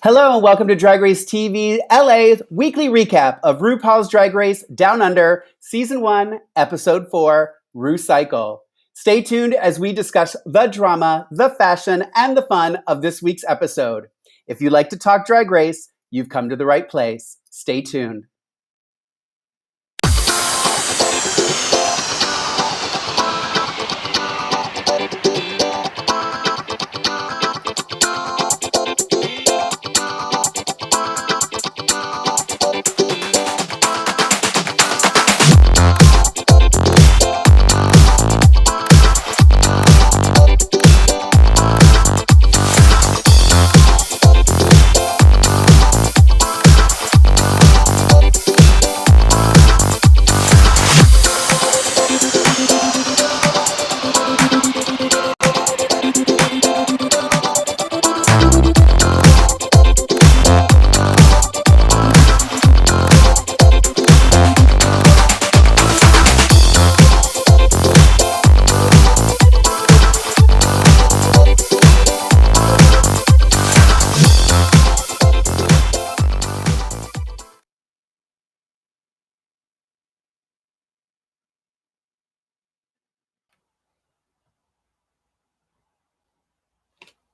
Hello and welcome to Drag Race TV LA's weekly recap of RuPaul's Drag Race Down Under, Season 1, Episode 4, RuCycled. Stay tuned as we discuss the drama, the fashion, and the fun of this week's episode. If you like to talk Drag Race, you've come to the right place. Stay tuned.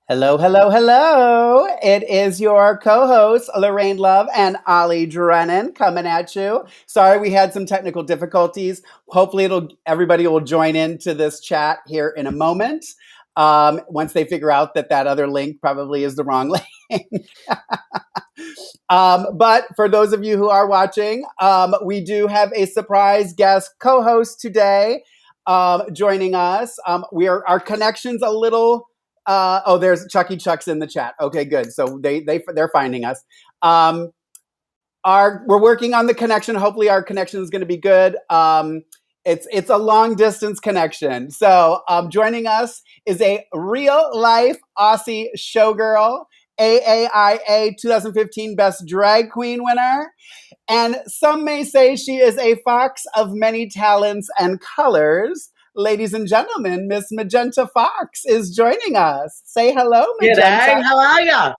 Hello, hello, hello. It is your co-hosts, Lorayne Love and Ollie Drennan coming at you. Sorry, we had some technical difficulties. Hopefully everybody will join into this chat here in a moment. Once they figure out that other link probably is the wrong link. But for those of you who are watching, we do have a surprise guest co-host today joining us. Our connection's a little... there's Chucky Chuck's in the chat. Okay, good. So they're finding us. We're working on the connection. Hopefully our connection is going to be good. It's a long distance connection. So joining us is a real life Aussie showgirl, AAIA 2015 Best Drag Queen winner. And some may say she is a fox of many talents and colors. Ladies and gentlemen, Miss Magenta Fox is joining us. Say hello, Magenta. G'day, how are ya?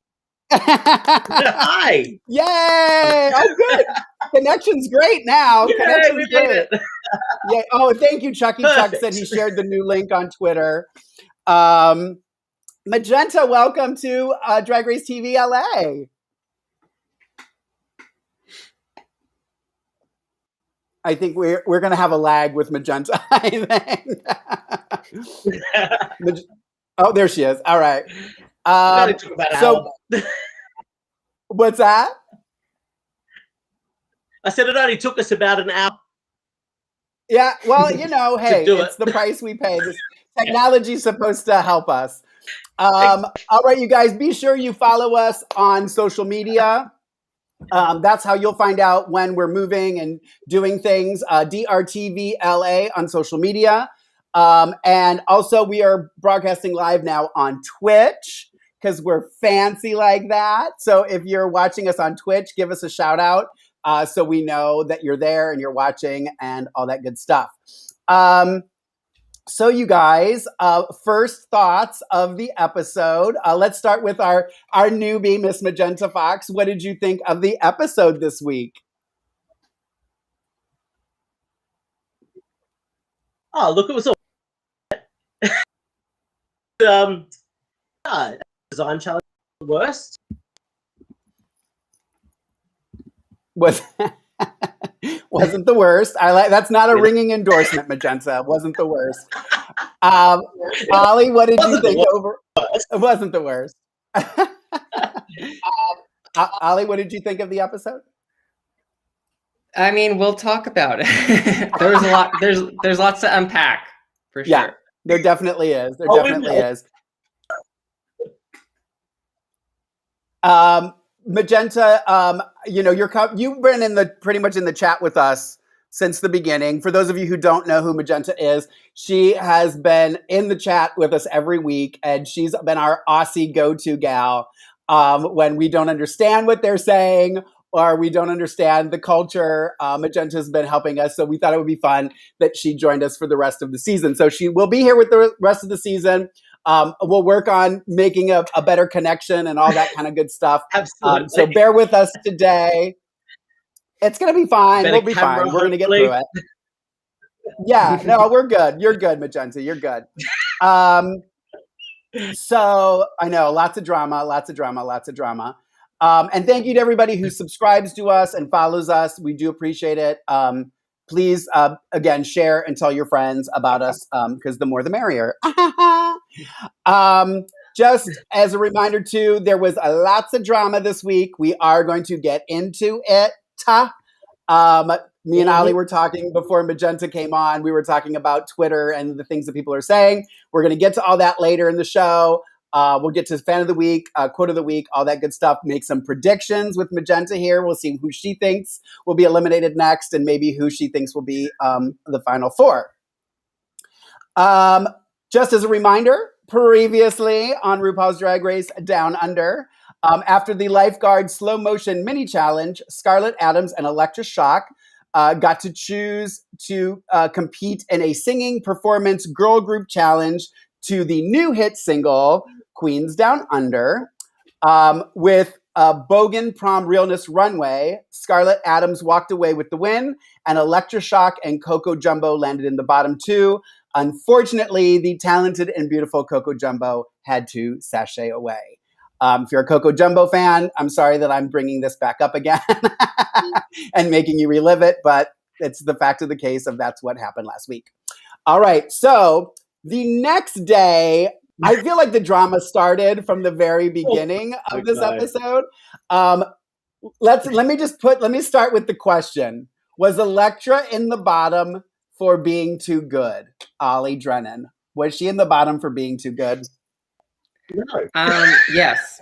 Hi. Yay! Oh, good. Connection's great now. Yay, Connection's we great. made it. Yeah. Oh, thank you, Chucky Chuck said he shared the new link on Twitter. Magenta, welcome to Drag Race TV LA. I think we're going to have a lag with Magenta. I think. Oh, there she is. All right. It took about an hour. What's that? I said it only took us about an hour. Yeah. Well, hey, it's the price we pay. This technology's supposed to help us. All right, you guys, be sure you follow us on social media. That's how you'll find out when we're moving and doing things. DRTVLA on social media. And also we are broadcasting live now on Twitch because we're fancy like that. So if you're watching us on Twitch, give us a shout out so we know that you're there and you're watching and all that good stuff. So you guys, first thoughts of the episode. Let's start with our newbie, Miss Magenta Fox. What did you think of the episode this week? Oh, look, it was all design challenge the worst. Wasn't the worst. That's not a ringing endorsement, Magenta. Wasn't the worst. Ollie, what did you think over? It wasn't the worst. Ollie, what did you think of the episode? I mean, we'll talk about it. There's a lot. There's lots to unpack for sure. Yeah, there definitely is. There definitely is. Magenta, you've been pretty much in the chat with us since the beginning. For those of you who don't know who Magenta is, she has been in the chat with us every week, and she's been our Aussie go-to gal when we don't understand what they're saying or we don't understand the culture. Magenta's been helping us, so we thought it would be fun that she joined us for the rest of the season. So she will be here with the rest of the season. We'll work on making a better connection and all that kind of good stuff. Absolutely. So bear with us today. It's going to be fine. Better We'll be fine. camera, We're going to get hopefully. through it. Yeah, no, we're good. You're good, Magenta. You're good. So I know lots of drama. And thank you to everybody who subscribes to us and follows us. We do appreciate it. Please, again, share and tell your friends about us because the more the merrier. Just as a reminder, too, there was lots of drama this week. We are going to get into it. Me and Ollie were talking before Magenta came on. We were talking about Twitter and the things that people are saying. We're going to get to all that later in the show. We'll get to fan of the week, quote of the week, all that good stuff. Make some predictions with Magenta here. We'll see who she thinks will be eliminated next and maybe who she thinks will be the final four. Just as a reminder, previously on RuPaul's Drag Race Down Under, after the lifeguard slow motion mini challenge, Scarlett Adams and Electra Shock got to choose to compete in a singing performance girl group challenge to the new hit single, Queens Down Under. With Bogan Prom Realness Runway, Scarlett Adams walked away with the win, and Electra Shock and Coco Jumbo landed in the bottom two. Unfortunately, the talented and beautiful Coco Jumbo had to sashay away. If you're a Coco Jumbo fan, I'm sorry that I'm bringing this back up again and making you relive it, but it's the fact of the case of that's what happened last week. All right, so the next day, I feel like the drama started from the very beginning of this episode. Let me start with the question. Was Electra in the bottom for being too good? Ollie Drennan. Was she in the bottom for being too good? No. Yes.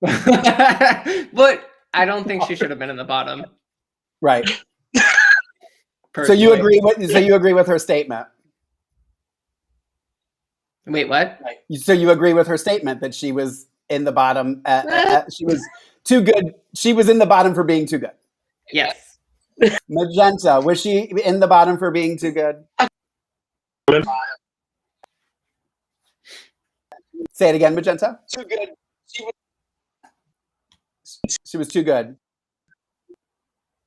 But I don't think she should have been in the bottom. Right. Personally. So you agree with her statement? Wait, what? So you agree with her statement that she was in the bottom? She was too good. She was in the bottom for being too good. Yes. Magenta, was she in the bottom for being too good? Say it again, Magenta. Too good. She was too good.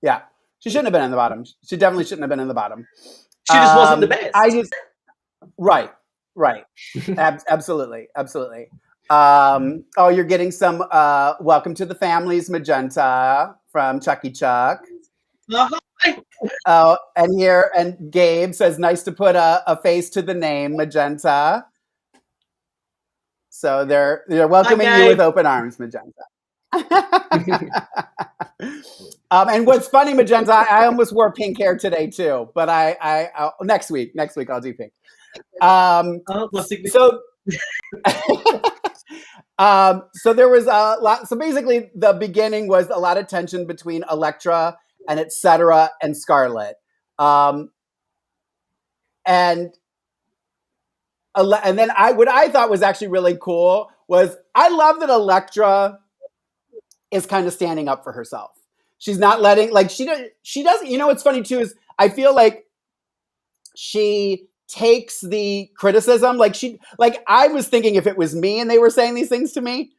Yeah. She shouldn't have been in the bottom. She definitely shouldn't have been in the bottom. She just wasn't the best. Right. Absolutely. Oh, you're getting some welcome to the families, Magenta, from Chucky Chuck. Oh, and Gabe says, nice to put a face to the name, Magenta. So they're welcoming you with open arms, Magenta. And what's funny, Magenta, I almost wore pink hair today too, but I next week I'll do pink. So there was a lot. So basically, the beginning was a lot of tension between Electra and etc. and Scarlett, and then what I thought was actually really cool was I love that Electra is kind of standing up for herself. She's not letting she doesn't. You know what's funny too is I feel like she takes the criticism. I was thinking if it was me and they were saying these things to me,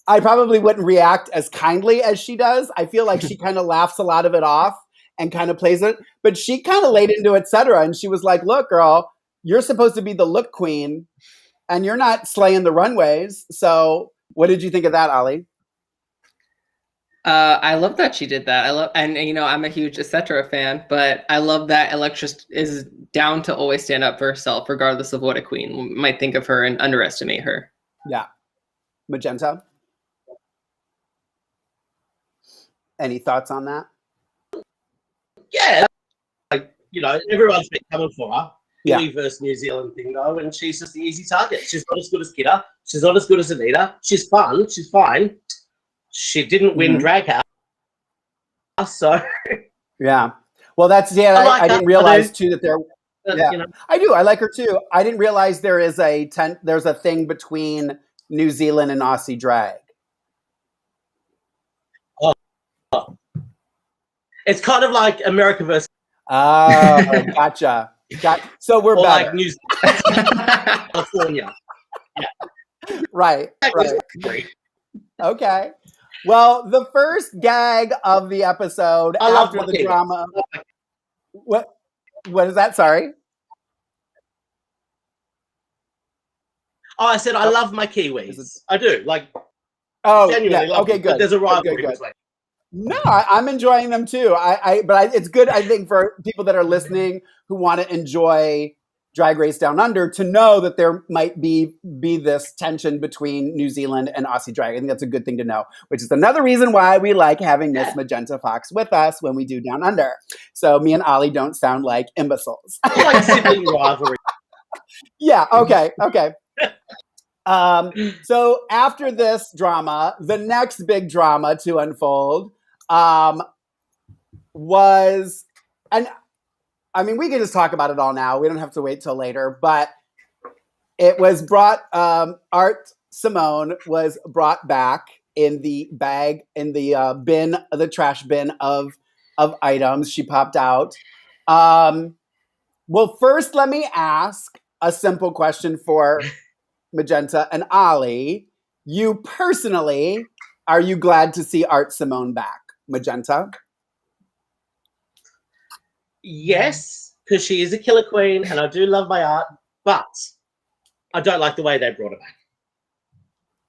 I probably wouldn't react as kindly as she does. I feel like she kind of laughs a lot of it off and kind of plays it. But she kind of laid into etc. And she was like, look, girl, you're supposed to be the look queen and you're not slaying the runways. So what did you think of that, Ollie? I love that she did that. I'm a huge etc. fan, but I love that Electra is down to always stand up for herself, regardless of what a queen might think of her and underestimate her. Yeah. Magenta? Any thoughts on that? Yeah. Everyone's been coming for her. Yeah. Italy versus New Zealand thing, though, and she's just the easy target. She's not as good as Kidda. She's not as good as Anita. She's fun. She's fine. She didn't win Drag House, so... Yeah. Well, that's... Yeah, I didn't realize, too, that there... Yeah, I do. I like her, too. I didn't realize there's a thing between New Zealand and Aussie drag. Oh. It's kind of like America versus... Oh, gotcha. So we're better. Like New Zealand, California. Right. Okay. Well, the first gag of the episode after the drama. What is that? Sorry. Oh, I said I love my Kiwis. I do. Like, genuinely love them. Okay, good. But there's a rivalry between. No, I'm enjoying them too. It's good, I think, for people that are listening who want to enjoy Drag Race Down Under to know that there might be this tension between New Zealand and Aussie drag. I think that's a good thing to know, which is another reason why we like having Miss Magenta Fox with us when we do Down Under. So me and Ollie don't sound like imbeciles. Like sibling rivalry. Yeah, okay. So after this drama, the next big drama to unfold was, and I mean, we can just talk about it all now. We don't have to wait till later, but it was brought, Art Simone was brought back in the bag, in the bin, the trash bin of items. She popped out. Well, first let me ask a simple question for Magenta and Ollie. You personally, are you glad to see Art Simone back? Magenta? Yes, because she is a killer queen and I do love my art, but I don't like the way they brought her back.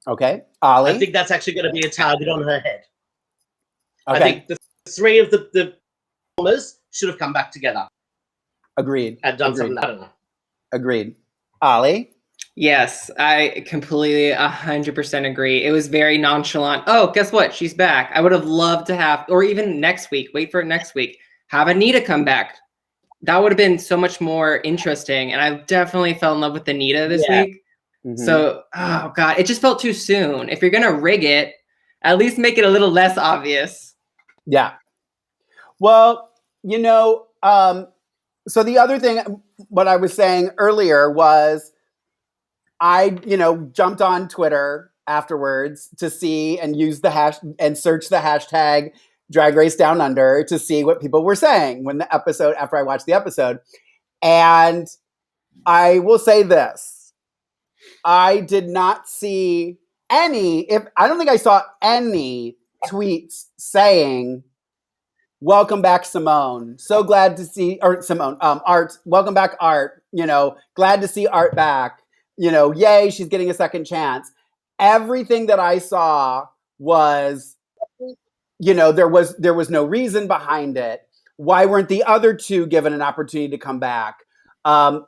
Okay. Ollie? I think that's actually going to be a target on her head. Okay. I think the three of the performers should have come back together. Agreed. And done something, I don't know. Agreed. Ollie? Yes, I completely 100% agree. It was very nonchalant. Oh, guess what? She's back. I would have loved to have, or even next week, wait for it next week, have Anita come back. That would have been so much more interesting. And I definitely fell in love with Anita this week. Mm-hmm. So, oh God, it just felt too soon. If you're going to rig it, at least make it a little less obvious. Yeah. Well, so the other thing, what I was saying earlier was, I, jumped on Twitter afterwards to see and use the search the hashtag Drag Race Down Under to see what people were saying after I watched the episode. And I will say this, I did not see I don't think I saw any tweets saying, welcome back, Simone. So glad to see, or Simone, Art, welcome back, Art, glad to see Art back. Yay, she's getting a second chance. Everything that I saw was, there was no reason behind it. Why weren't the other two given an opportunity to come back? I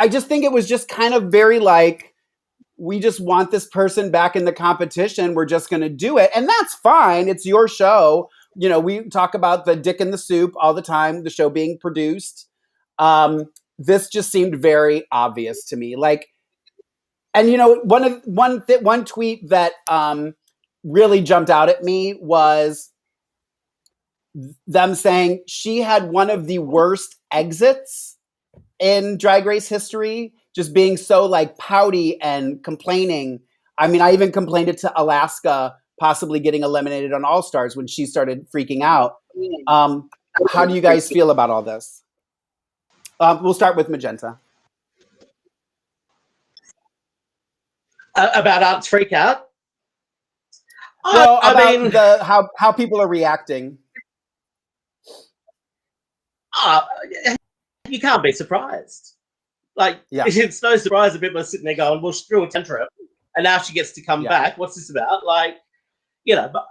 just think it was just kind of very like, we just want this person back in the competition. We're just going to do it. And that's fine. It's your show. We talk about the dick in the soup all the time, the show being produced. This just seemed very obvious to me. Like, and one tweet that really jumped out at me was them saying she had one of the worst exits in Drag Race history, just being so like pouty and complaining. I mean, I even complained it to Alaska possibly getting eliminated on All Stars when she started freaking out. How do you guys feel about all this? We'll start with Magenta. About Art's freak out? Well, how people are reacting. You can't be surprised. Like, it's no surprise that people are sitting there going, well, she threw a tantrum, and now she gets to come back. What's this about? Like, but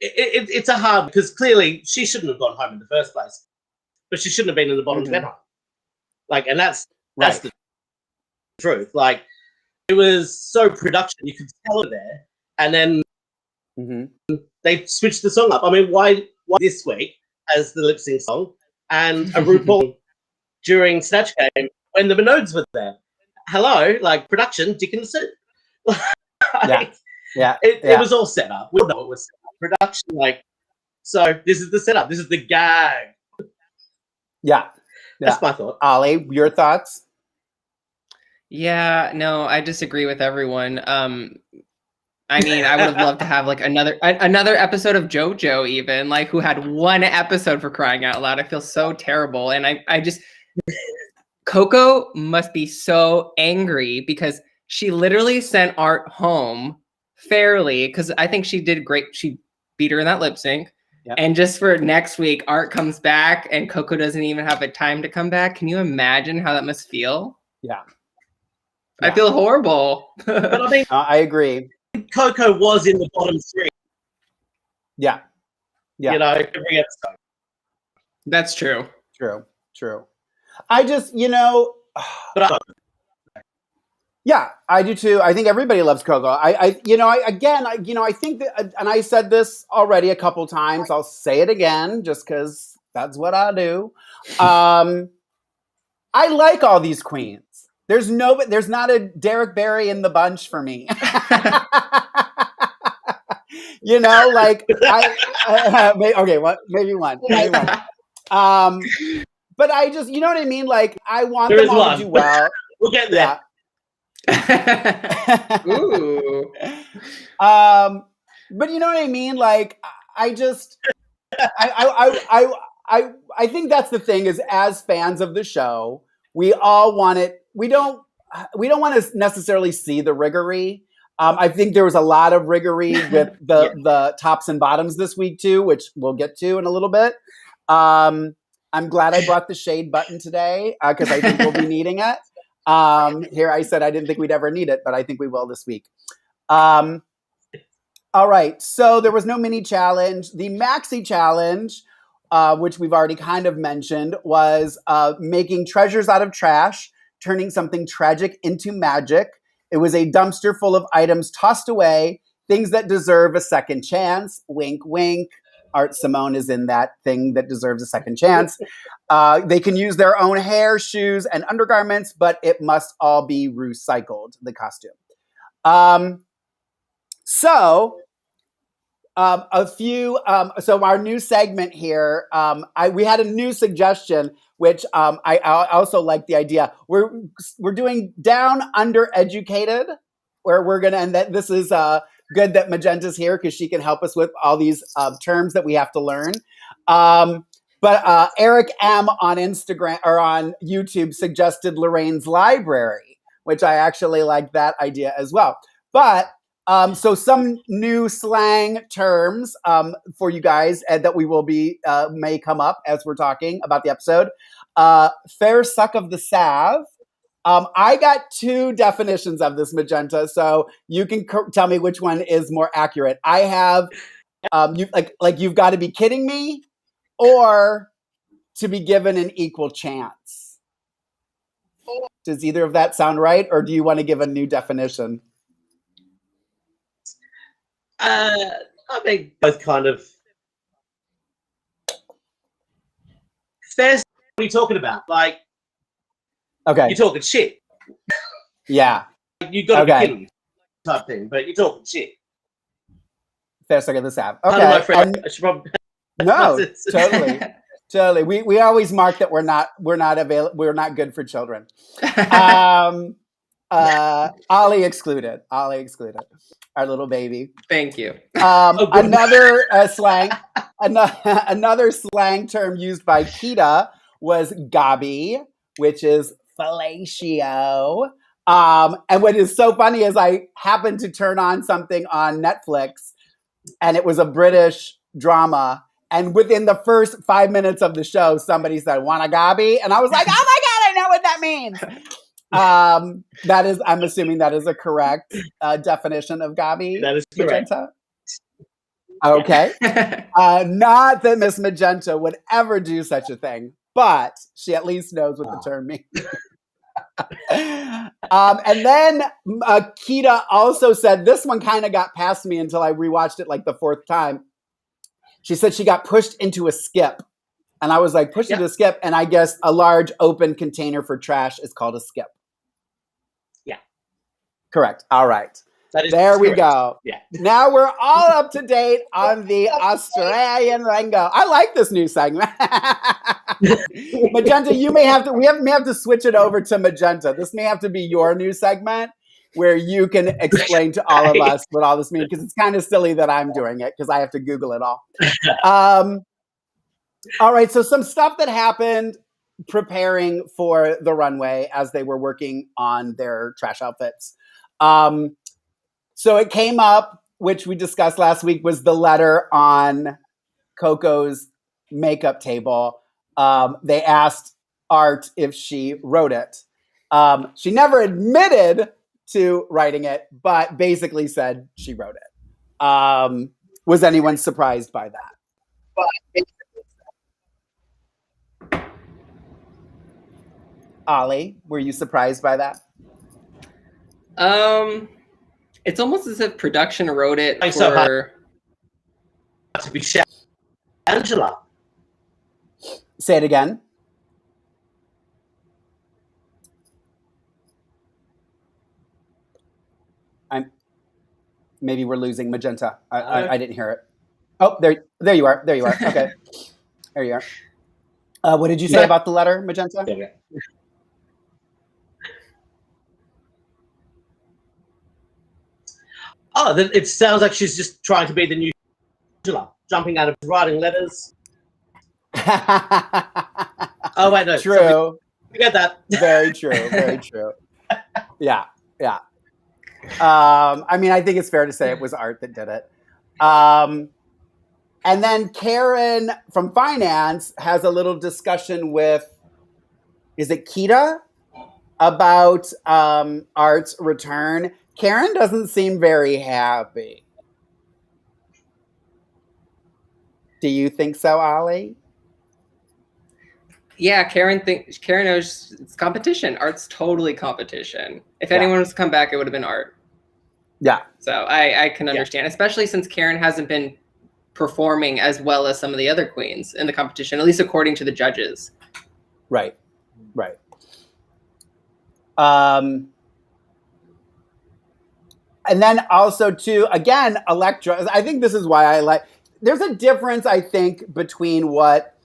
it's a hard, because clearly she shouldn't have gone home in the first place, but she shouldn't have been in the bottom 10 home. Like, and that's the truth. Like, it was so production, you could tell it there, and then they switched the song up. I mean, why this week as the lip sync song and a RuPaul during Snatch Game when the Minogues were there? Hello, like production, dick in the suit. It was all set up. We know it was set up. Production, like, so this is the setup. This is the gag. Yeah. That's my thought. Ollie, your thoughts? Yeah, no, I disagree with everyone. I mean, I would have loved to have like another episode of JoJo, even like who had one episode, for crying out loud. I feel so terrible, and I just Coco must be so angry because She literally sent Art home fairly because I think she did great. She beat her in that lip sync. Yep. And just for next week, Art comes back and Coco doesn't even have a time to come back. Can you imagine how that must feel? Yeah. I feel horrible. But I mean, I agree. Coco was in the bottom 3. Yeah. Yeah. You know, every episode. That's true. True. I just, but yeah, I do too. I think everybody loves Coco. I think that, and I said this already a couple times. I'll say it again, just because that's what I do. I like all these queens. There's not a Derek Barry in the bunch for me. Maybe one. But I just, you know what I mean? Like, I want them all to do well. We'll get there. Ooh. But you know what I mean? Like, I think that's the thing is, as fans of the show, we all want it. We don't want to necessarily see the riggery. I think there was a lot of riggery with the tops and bottoms this week too, which we'll get to in a little bit. I'm glad I brought the shade button today because I think we'll be needing it. Here I said I didn't think we'd ever need it, but I think we will this week. All right, so there was no mini challenge. The maxi challenge, which we've already kind of mentioned, was making treasures out of trash, turning something tragic into magic. It was a dumpster full of items tossed away, things that deserve a second chance. Wink, wink. Art Simone is in that thing that deserves a second chance. They can use their own hair, shoes, and undergarments, but it must all be RuCycled, the costume. So our new segment here, we had a new suggestion, which I also like the idea. We're doing down under educated, where we're gonna, and that this is good that Magenta's here because she can help us with all these terms that we have to learn. But Eric M on Instagram or on YouTube suggested Lorrayne's library, which I actually like that idea as well. But so some new slang terms for you guys that we will be may come up as we're talking about the episode. Fair suck of the sav. I got 2 definitions of this, Magenta, so you can tell me which one is more accurate. I have you've got to be kidding me, or to be given an equal chance. Does either of that sound right, or do you want to give a new definition? I think both kind of. Fair. What are you talking about? Like, okay, you're talking shit. Yeah, You got to be kidding, type thing. But you're talking shit. Fair second the sav. Okay, my friend. I should probably. No, totally. We always mark that we're not available. We're not good for children. Ollie excluded. Our little baby. Thank you. Another slang term used by Kita was gabi, which is fellatio. And what is so funny is I happened to turn on something on Netflix, and it was a British drama. And within the first 5 minutes of the show, somebody said, "Wanna gabi?" And I was like, "Oh my God, I know what that means." I'm assuming that is a correct definition of gabi. That is correct. Magenta? Okay. Not that Miss Magenta would ever do such a thing, but she at least knows what the term means. And then Kita also said, this one kind of got past me until I rewatched it like the 4th time. She said she got pushed into a skip. And I was like, pushed into a skip? And I guess a large open container for trash is called a skip. Yeah. Correct. All right. There we go. Yeah. Now we're all up to date on the Australian lingo. I like this new segment. Magenta, we may have to switch it over to Magenta. This may have to be your new segment where you can explain to all of us what all this means, because it's kind of silly that I'm doing it because I have to Google it all. All right, so some stuff that happened preparing for the runway as they were working on their trash outfits. So it came up, which we discussed last week, was the letter on Coco's makeup table. They asked Art if she wrote it. She never admitted to writing it, but basically said she wrote it. Was anyone surprised by that? Ollie, were you surprised by that? It's almost as if production wrote it for... So to be Angela. Say it again. Maybe we're losing Magenta. I didn't hear it. Oh, there you are. There you are. Okay. There you are. What did you say about the letter, Magenta? Yeah. Oh, then it sounds like she's just trying to be the new Angela, jumping out of writing letters. Oh, wait, no. True. Forget that. Very true. Very true. Yeah. Yeah. I mean, I think it's fair to say it was Art that did it. And then Karen from finance has a little discussion with, is it Kita, about Art's return. Karen doesn't seem very happy. Do you think so, Ollie? Yeah, Karen knows it's competition. Art's totally competition. If anyone was to come back, it would have been Art. Yeah. So I can understand, especially since Karen hasn't been performing as well as some of the other queens in the competition, at least according to the judges. Right. And then also too, again, Elektra, I think this is why I like, there's a difference, I think, between what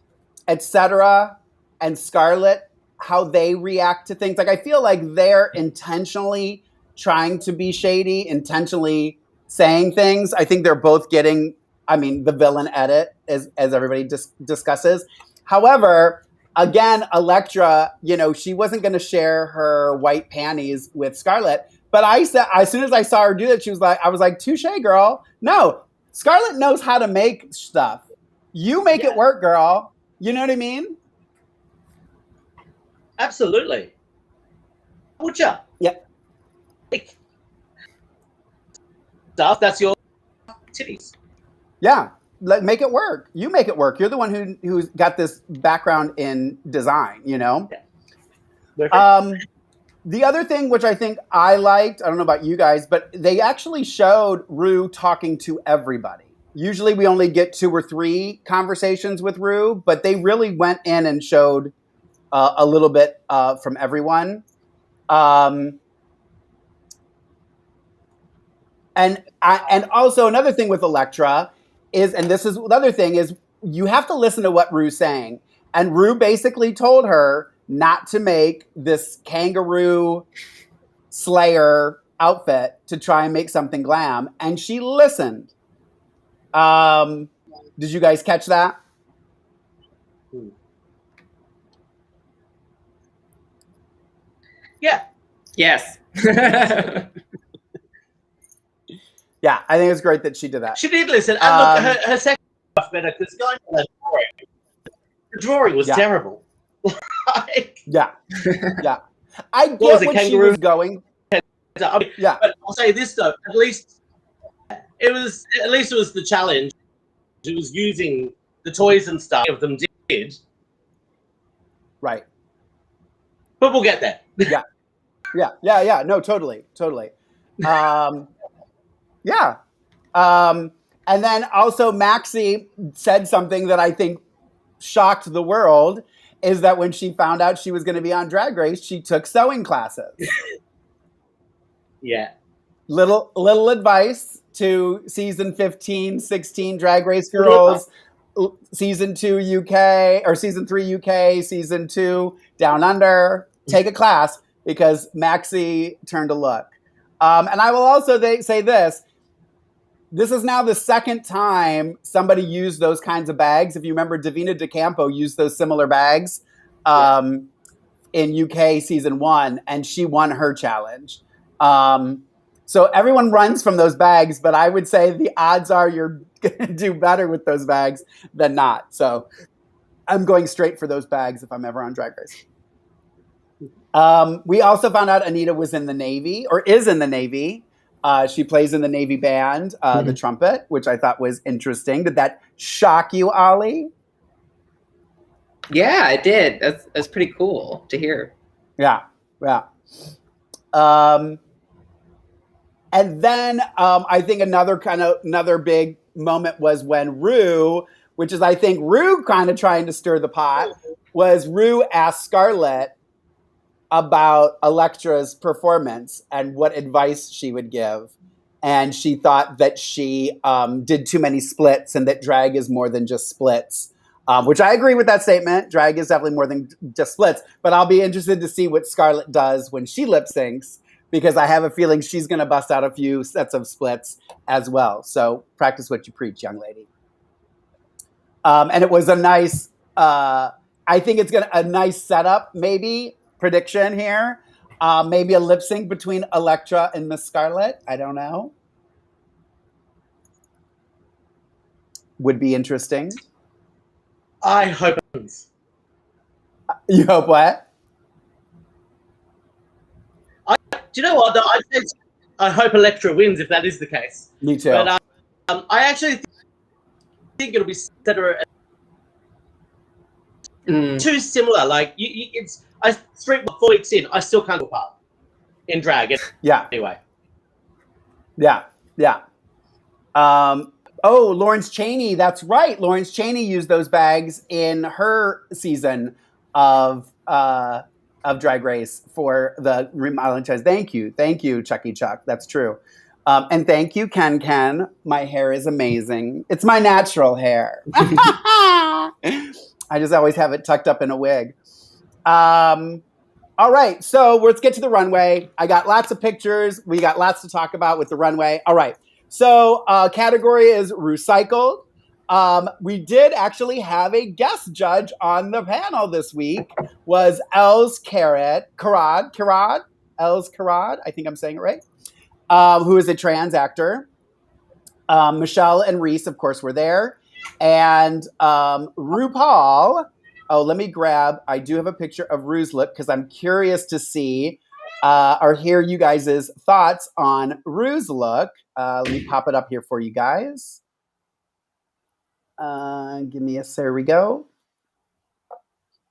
Etc. and Scarlett, how they react to things. Like, I feel like they're intentionally trying to be shady, intentionally saying things. I think they're both getting, the villain edit, as everybody discusses. However, again, Elektra, she wasn't going to share her white panties with Scarlett. But I said, as soon as I saw her do that, I was like, touche, girl. No, Scarlett knows how to make stuff. You make it work, girl. You know what I mean? Absolutely. Would ya? Yep. Stuff, that's your titties. Yeah. Make it work. You make it work. You're the one who's got this background in design, Yeah. The other thing, which I think I liked, I don't know about you guys, but they actually showed Ru talking to everybody. Usually we only get 2 or 3 conversations with Ru, but they really went in and showed a little bit from everyone. And also another thing with Elektra is, and this is the other thing, is you have to listen to what Ru's saying. And Ru basically told her not to make this kangaroo slayer outfit to try and make something glam. And she listened. Did you guys catch that? Yeah. Yes. Yeah, I think it's great that she did that. She did listen. And look, her second stuff better, because going for that drawing, the drawing was terrible. Yeah. I get what she was going. Yeah. But I'll say this though, at least it was the challenge. It was using the toys and stuff of them did. Right. But we'll get there. Yeah. No, totally. Yeah. And then also Maxi said something that I think shocked the world, is that when she found out she was going to be on Drag Race, she took sewing classes. Yeah. Little advice to season 15, 16 Drag Race girls, season 2 UK, or season 3 UK, season 2 Down Under. Take a class, because Maxi turned a look. And I will also say this. This is now the second time somebody used those kinds of bags. If you remember, Davina DeCampo used those similar bags in UK season 1, and she won her challenge. So everyone runs from those bags, but I would say the odds are you're going to do better with those bags than not. So I'm going straight for those bags if I'm ever on Drag Race. We also found out Anita was in the Navy, or is in the Navy. She plays in the Navy band, the trumpet, which I thought was interesting. Did that shock you, Ollie? Yeah, it did. That's pretty cool to hear. Yeah. And then I think another big moment was when Ru, which is I think Ru kind of trying to stir the pot, was Ru asked Scarlett about Elektra's performance and what advice she would give. And she thought that she did too many splits and that drag is more than just splits, which I agree with that statement. Drag is definitely more than just splits. But I'll be interested to see what Scarlett does when she lip syncs, because I have a feeling she's going to bust out a few sets of splits as well. So practice what you preach, young lady. And it was a nice, I think it's a nice setup, maybe, prediction here. Maybe a lip sync between Elektra and Miss Scarlett. I don't know. Would be interesting. I hope it happens. You hope what? Do you know what? I hope Elektra wins if that is the case. Me too. But I actually think it'll be better. Too similar. Like it's 4 weeks in, I still can't go apart in drag. Yeah. Anyway. Yeah. Oh, Lawrence Chaney. That's right. Lawrence Chaney used those bags in her season of Drag Race for the remodeling test. Thank you, Chucky Chuck. That's true. And thank you, Ken Ken. My hair is amazing. It's my natural hair. I just always have it tucked up in a wig. All right, so let's get to the runway. I got lots of pictures. We got lots to talk about with the runway. All right, so category is RuCycled. We did actually have a guest judge on the panel this week. Was Els Karad, I think I'm saying it right, who is a trans actor. Michelle and Reese, of course, were there. And RuPaul, I do have a picture of Ru's look because I'm curious to see or hear you guys' thoughts on Ru's look. Let me pop it up here for you guys. There we go.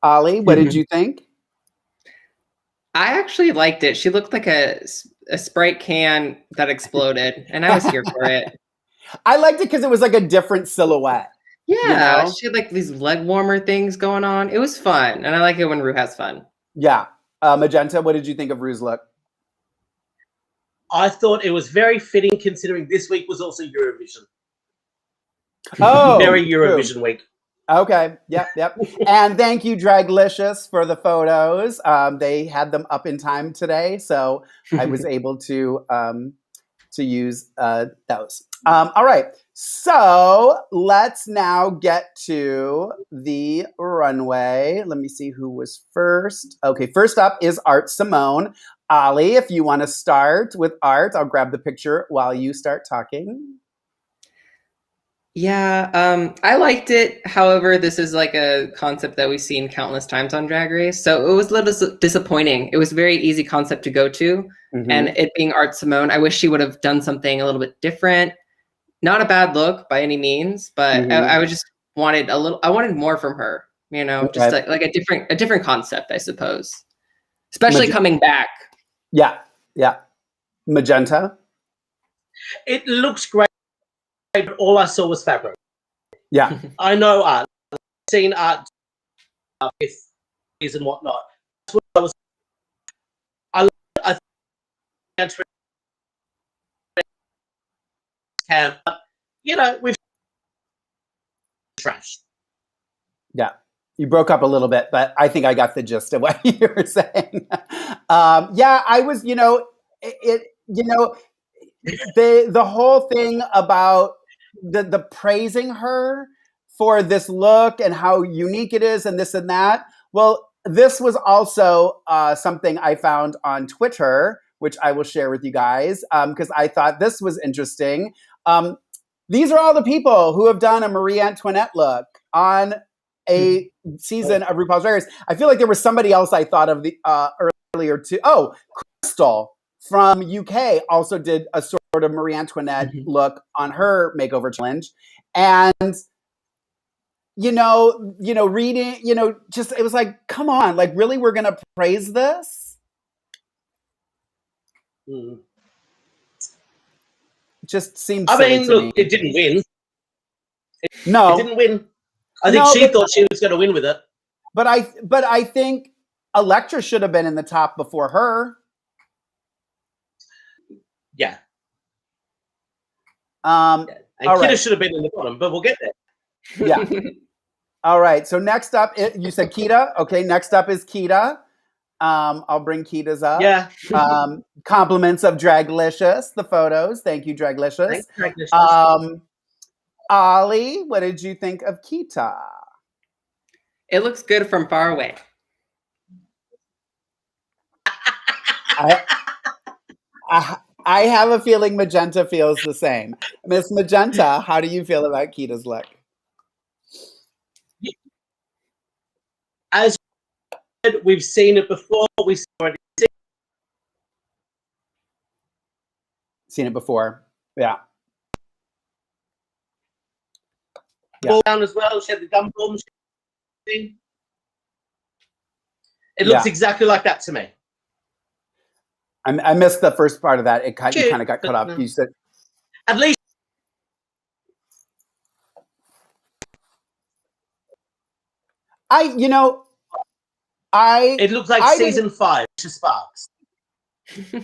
Ollie, what did you think? I actually liked it. She looked like a Sprite can that exploded, and I was here for it. I liked it because it was like a different silhouette. Yeah, you know? She had like these leg warmer things going on. It was fun, and I like it when Ru has fun. Yeah. Magenta, what did you think of Ru's look? I thought it was very fitting considering this week was also Eurovision. Oh, very Eurovision week. Okay. Yep. And thank you, Draglicious, for the photos. They had them up in time today, so I was able to use those. All right. So let's now get to the runway. Let me see who was first. Okay, first up is Art Simone. Ollie, if you want to start with Art, I'll grab the picture while you start talking. Yeah, I liked it. However, this is like a concept that we've seen countless times on Drag Race. So it was a little disappointing. It was a very easy concept to go to. Mm-hmm. And it being Art Simone, I wish she would have done something a little bit different. Not a bad look by any means, but I was just wanted I wanted more from her, you know, just like a different concept, I suppose. Especially coming back. Yeah. Magenta. It looks great, but all I saw was fabric. Yeah. I know art. I've seen art with these and whatnot. That's what I think camp, you know, we've trash. Yeah. You broke up a little bit, but I think I got the gist of what you were saying. I was, the whole thing about the praising her for this look and how unique it is and this and that. Well, this was also something I found on Twitter, which I will share with you guys because I thought this was interesting. These are all the people who have done a Marie Antoinette look on a season of RuPaul's Drag Race. I feel like there was somebody else I thought of the earlier too. Oh, Crystal from UK also did a sort of Marie Antoinette look on her makeover challenge. And reading, just it was like, come on, like really, we're gonna praise this? Just seems. I mean, look, it didn't win. It didn't win. I think she thought she was going to win with it. But I think Elektra should have been in the top before her. Yeah. And Kita should have been in the bottom, but we'll get there. Yeah. All right. So next up, you said Kita. Okay. Next up is Kita. I'll bring Kita's up. Yeah. Compliments of Draglicious, the photos. Thank you, Draglicious. Thanks, Draglicious. Ollie, what did you think of Kita? It looks good from far away. I have a feeling Magenta feels the same. Miss Magenta, how do you feel about Kita's look? As we've seen it before, we've already seen it before. Yeah. Down as well. She had the gum bomb thing. It looks exactly like that to me. I missed the first part of that. You kind of got cut off. You said at least. It looks like season 5, Lanesha Sparks.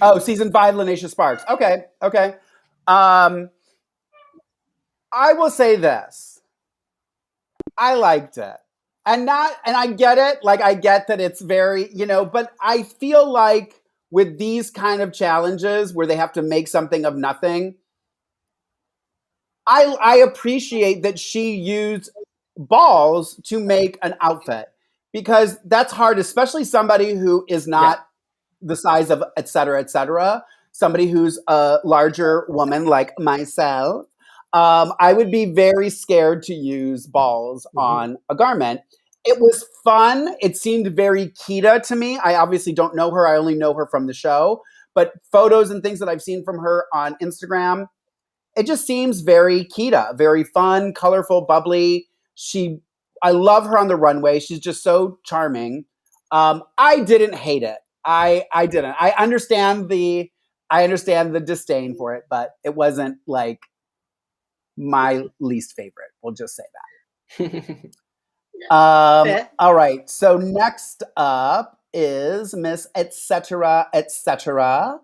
Oh, season 5, Lanesha Sparks. Okay. I will say this. I liked it. And I get it. Like, I get that it's very, but I feel like with these kind of challenges where they have to make something of nothing, I appreciate that she used balls to make an outfit because that's hard, especially somebody who is not the size of et cetera, somebody who's a larger woman like myself. I would be very scared to use balls on a garment. It was fun. It seemed very Kita to me. I obviously don't know her. I only know her from the show. But photos and things that I've seen from her on Instagram, it just seems very Kita, very fun, colorful, bubbly. I love her on the runway. She's just so charming. I didn't hate it. I didn't. I understand the disdain for it, but it wasn't like my least favorite. We'll just say that. All right. So next up is Miss etc. etc.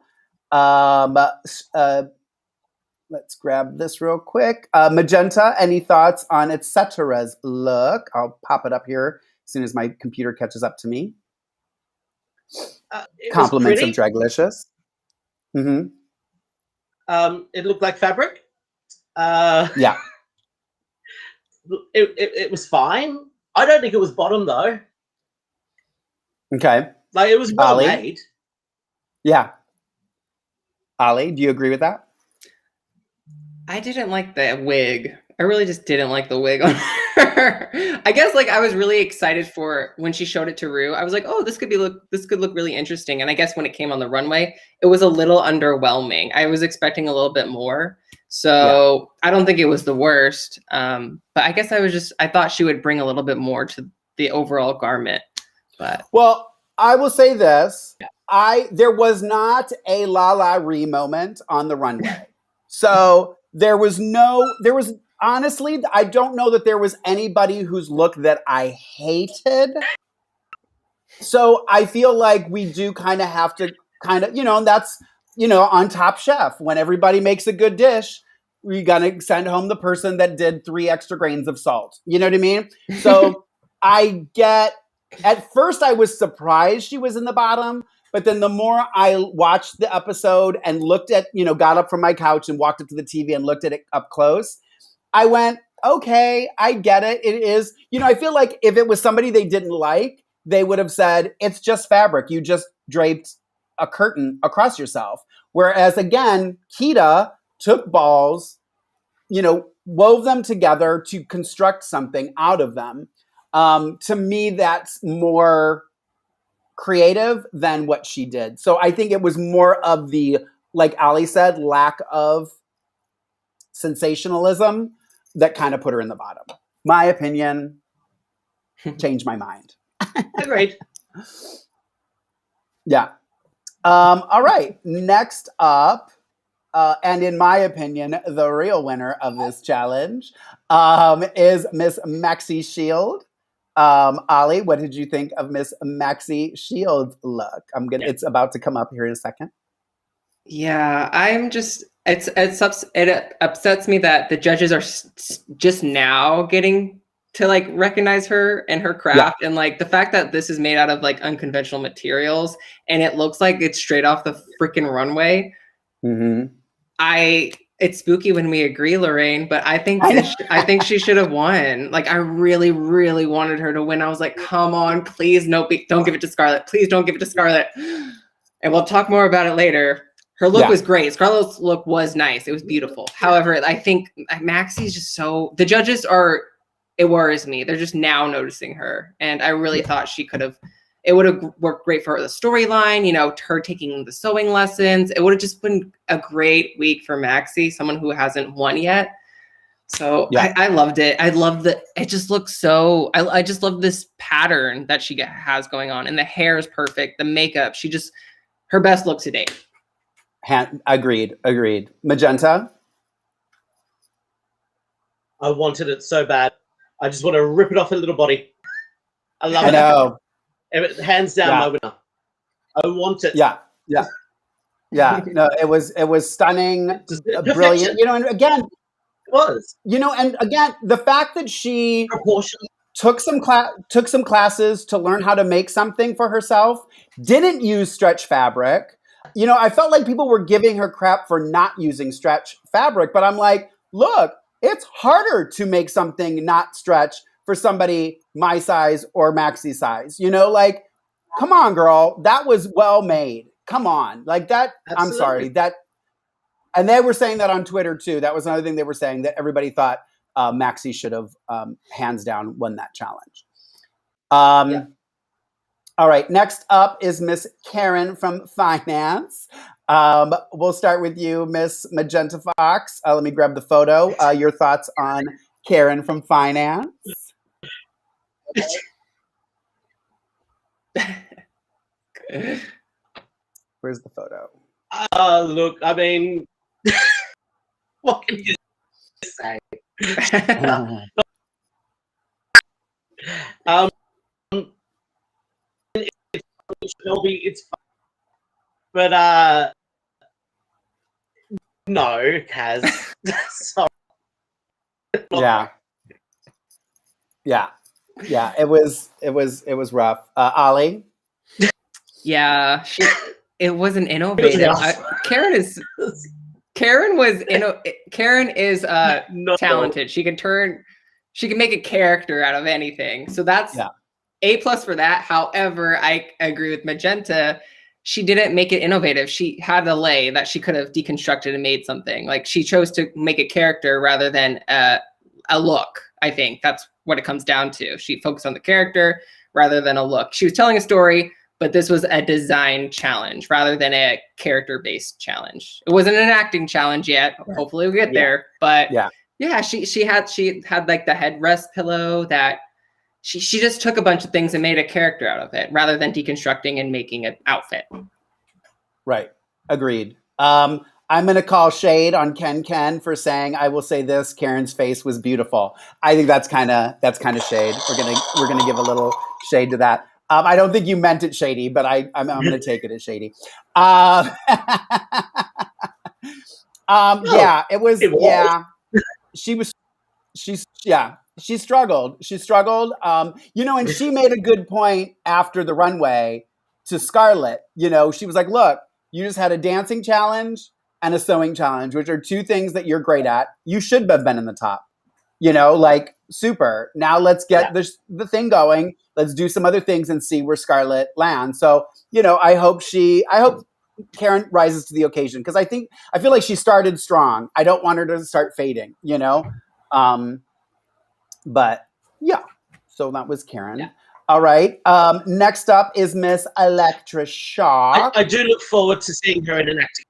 Let's grab this real quick. Magenta, any thoughts on etc.'s look? I'll pop it up here as soon as my computer catches up to me. Compliments of Draglicious. It looked like fabric. Yeah. It was fine. I don't think it was bottom though. Okay. Like it was well made. Yeah. Ollie, do you agree with that? I didn't like the wig. I really just didn't like the wig on her. I guess like I was really excited for when she showed it to Ru. I was like, oh, this could look really interesting. And I guess when it came on the runway, it was a little underwhelming. I was expecting a little bit more. So I don't think it was the worst. But I guess I thought she would bring a little bit more to the overall garment. But well, I will say this. There was not a La La Ree moment on the runway. So honestly, I don't know that there was anybody whose look that I hated. So I feel like we do kind of have to and that's, on Top Chef, when everybody makes a good dish, we got to send home the person that did 3 extra grains of salt. You know what I mean? So at first I was surprised she was in the bottom. But then the more I watched the episode and looked at, got up from my couch and walked up to the TV and looked at it up close, I went, okay, I get it. It is, I feel like if it was somebody they didn't like, they would have said, it's just fabric. You just draped a curtain across yourself. Whereas again, Keita took balls, wove them together to construct something out of them. To me, that's more creative than what she did. So I think it was more of the, like Ollie said, lack of sensationalism that kind of put her in the bottom. My opinion, changed my mind. Agreed. Yeah. All right. Next up, and in my opinion, the real winner of this challenge is Miss Maxi Shield. Ollie, what did you think of Miss Maxi Shield's look? It's about to come up here in a second. Yeah, it upsets me that the judges are just now getting to like recognize her and her craft, and like the fact that this is made out of like unconventional materials and it looks like it's straight off the freaking runway. Mm-hmm. It's spooky when we agree, Lorayne, but I think she should have won. Like, I really, really wanted her to win. I was like, come on, please, don't give it to Scarlett. Please don't give it to Scarlett. And we'll talk more about it later. Her look was great. Scarlett's look was nice. It was beautiful. However, I think Maxi's just the judges it worries me. They're just now noticing her. And I really thought it would have worked great for her, the storyline, her taking the sewing lessons. It would have just been a great week for Maxi, someone who hasn't won yet. So I loved it. It just looks so, I just love this pattern that she has going on. And the hair is perfect. The makeup, her best look to date. Agreed. Magenta? I wanted it so bad. I just want to rip it off her little body. I love it. I know. Hands down, my winner. I want it. Yeah. No, it was stunning, brilliant. And again, it was. And again, the fact that she took some classes to learn how to make something for herself, didn't use stretch fabric. I felt like people were giving her crap for not using stretch fabric, but I'm like, look, it's harder to make something not stretch for somebody my size or Maxi size. Come on, girl. That was well made. Come on. Like that. Absolutely. I'm sorry. And they were saying that on Twitter too. That was another thing they were saying, that everybody thought Maxi should have hands down won that challenge. All right. Next up is Miss Karen from Finance. We'll start with you, Miss Magenta Fox. Let me grab the photo. Your thoughts on Karen from Finance? Where's the photo? Look, I mean, what can you say? It's fun. But no, Kaz. Sorry. Yeah. It was rough. Ollie? Yeah, it wasn't innovative. Karen is talented. She can make a character out of anything. So that's A+ for that. However, I agree with Magenta. She didn't make it innovative. She had a lay that she could have deconstructed and made something. Like, she chose to make a character rather than a look. I think that's what it comes down to. She focused on the character rather than a look. She was telling a story, but this was a design challenge rather than a character-based challenge. It wasn't an acting challenge yet. Right. Hopefully we'll get there. But she had like the headrest pillow that she just took a bunch of things and made a character out of it rather than deconstructing and making an outfit. Right. Agreed. I'm going to call shade on Ken for saying, I will say this, Karen's face was beautiful. I think that's kind of shade. We're going to give a little shade to that. I don't think you meant it shady, but I'm going to take it as shady. It was. Yeah, she struggled. And she made a good point after the runway to Scarlett. She was like, look, you just had a dancing challenge and a sewing challenge, which are two things that you're great at. You should have been in the top. like super. Now let's get the thing going. Let's do some other things and see where Scarlett lands. So, I hope Karen rises to the occasion, because I feel like she started strong. I don't want her to start fading, but yeah, so that was Karen. Yeah. All right. Next up is Miss Electra Shock. I do look forward to seeing her in an acting.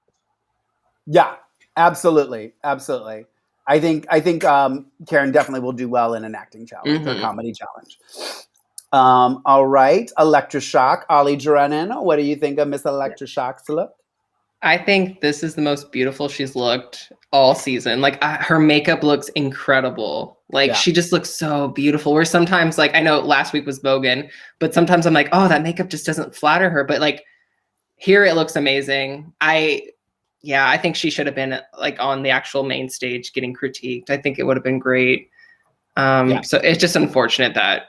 Yeah, absolutely. Absolutely. I think Karen definitely will do well in an acting challenge or comedy challenge. All right. Electra Shock, Ollie Drennan. What do you think of Miss Electra Shock's look? I think this is the most beautiful she's looked all season. Like her makeup looks incredible. Like she just looks so beautiful. Where sometimes, like, I know last week was Bogan, but sometimes I'm like, oh, that makeup just doesn't flatter her. But like here it looks amazing. I think she should have been like on the actual main stage getting critiqued. I think it would have been great. So it's just unfortunate that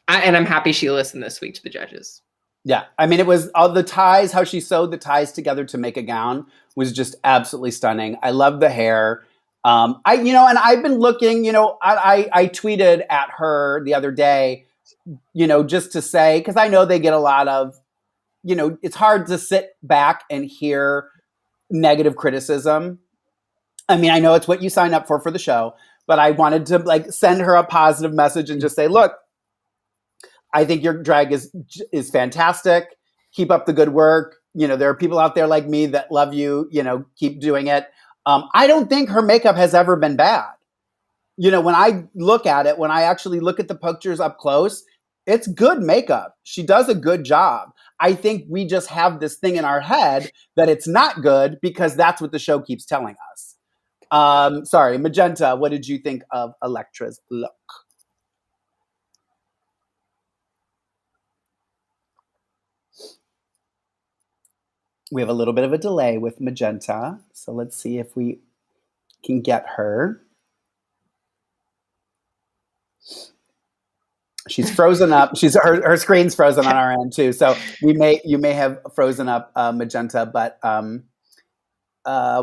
and I'm happy she listened this week to the judges. Yeah. I mean, it was all the ties, how she sewed the ties together to make a gown was just absolutely stunning. I love the hair. And I've been looking, I tweeted at her the other day, just to say, because I know they get a lot of, it's hard to sit back and hear negative criticism. I mean, I know it's what you sign up for the show, but I wanted to like send her a positive message and just say, look, I think your drag is fantastic. Keep up the good work. There are people out there like me that love you, keep doing it. I don't think her makeup has ever been bad. When I look at it, when I actually look at the pictures up close, it's good makeup. She does a good job. I think we just have this thing in our head that it's not good because that's what the show keeps telling us. Sorry, Magenta, what did you think of Electra's look? We have a little bit of a delay with Magenta, so let's see if we can get her. She's frozen up. Her screen's frozen on our end too, so you may have frozen up Magenta, but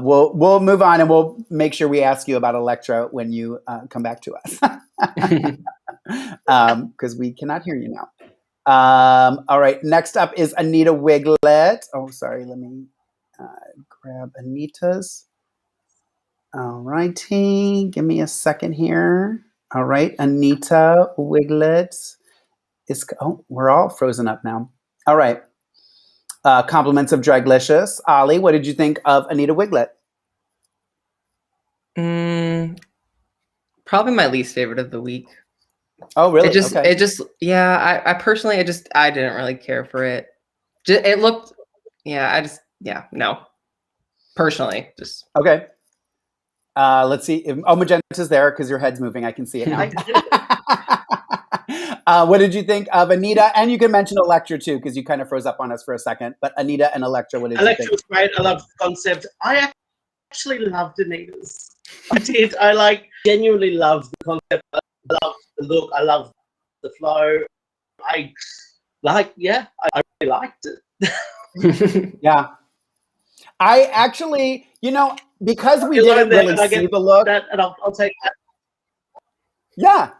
we'll move on and we'll make sure we ask you about Electra when you come back to us, because we cannot hear you now. All right. Next up is Anita Wigl'It. Oh, sorry. Let me grab Anita's. All righty. Give me a second here. All right. Anita Wigl'It we're all frozen up now. All right. Compliments of Draglicious. Ollie, what did you think of Anita Wigl'It? Probably my least favorite of the week. Oh, really? I personally, I didn't really care for it. It looked, no. Personally, just. Okay. Let's see. Magenta's there because your head's moving. I can see it now. What did you think of Anita? And you can mention Electra too, because you kind of froze up on us for a second. But Anita and Electra, what did you think? Electra was great. I loved the concept. I actually loved Anita's. I did. I genuinely loved the concept. I loved the look. I loved the flow. I really liked it. Yeah. I actually, because we didn't really see the look. And I'll take that. Yeah.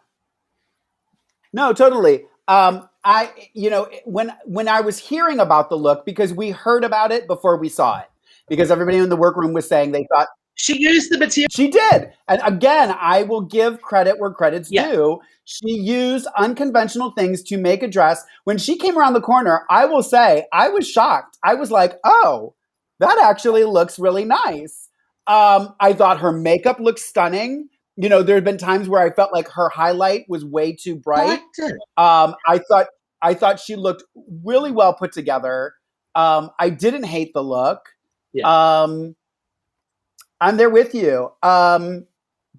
No, totally. When I was hearing about the look, because we heard about it before we saw it, because everybody in the workroom was saying they thought, she used the material. She did. And again, I will give credit where credit's due. She used unconventional things to make a dress. When she came around the corner, I will say, I was shocked. I was like, oh, that actually looks really nice. I thought her makeup looked stunning. There had been times where I felt like her highlight was way too bright. I thought she looked really well put together. I didn't hate the look. Yeah. I'm there with you. I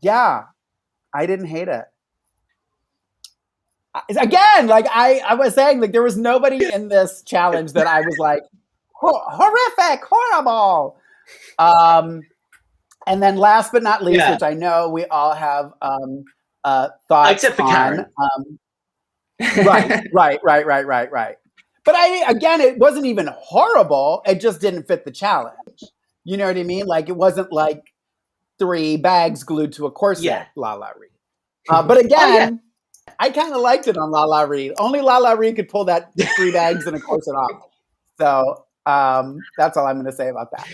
didn't hate it. Again, like I was saying, like there was nobody in this challenge that I was like, horrific, horrible. And then last but not least, which I know we all have thoughts except for Karen. Right. But it wasn't even horrible. It just didn't fit the challenge. You know what I mean? Like it wasn't like 3 bags glued to a corset. La La Ree. But again, I kind of liked it on La La Ree. Only La La Ree could pull that 3 bags and a corset off. So that's all I'm going to say about that.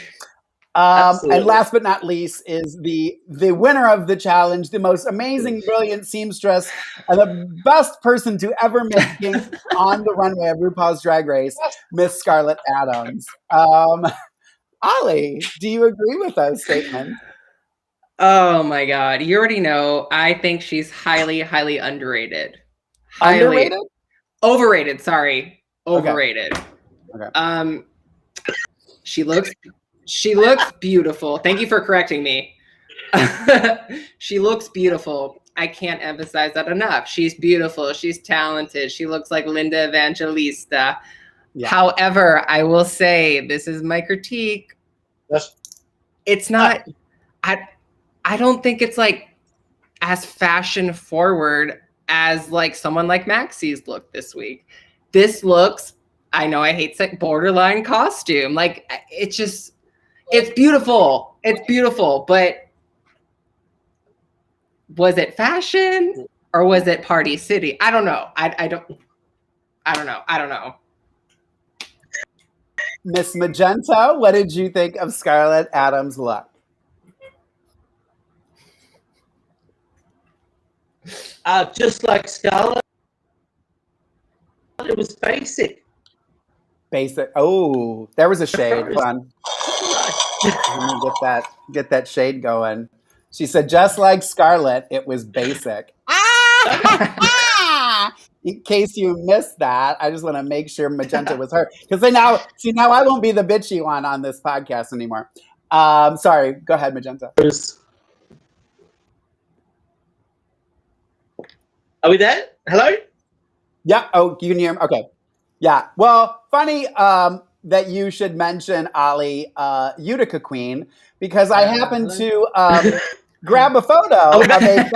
And last but not least is the winner of the challenge, the most amazing, brilliant seamstress, and the best person to ever make kink on the runway of RuPaul's Drag Race, Miss Scarlett Adams. Ollie, do you agree with those statements? Oh my God. You already know. I think she's highly, highly underrated. Underrated? Overrated, sorry. Overrated. Okay. She looks beautiful. Thank you for correcting me. She looks beautiful. I can't emphasize that enough. She's beautiful. She's talented. She looks like Linda Evangelista. Yeah. However, I will say, this is my critique. It's not, I don't think it's like as fashion forward as like someone like Maxie's look this week. This looks, I know I hate saying, borderline costume. Like it's beautiful. It's beautiful, but was it fashion or was it Party City? I don't know. I don't know. Miss Magenta, what did you think of Scarlett Adams' look? Just like Scarlett, it was basic. Basic. Oh, there was a shade. Hold on. Let me get that shade going. She said, just like Scarlett, it was basic. In case you missed that, I just want to make sure Magenta was her. Because now I won't be the bitchy one on this podcast anymore. Sorry, go ahead, Magenta. Are we there? Hello? Yeah. Oh, you can hear me? Okay. Yeah. Well, funny that you should mention Ollie, Utica Queen, because I happened to grab a photo of a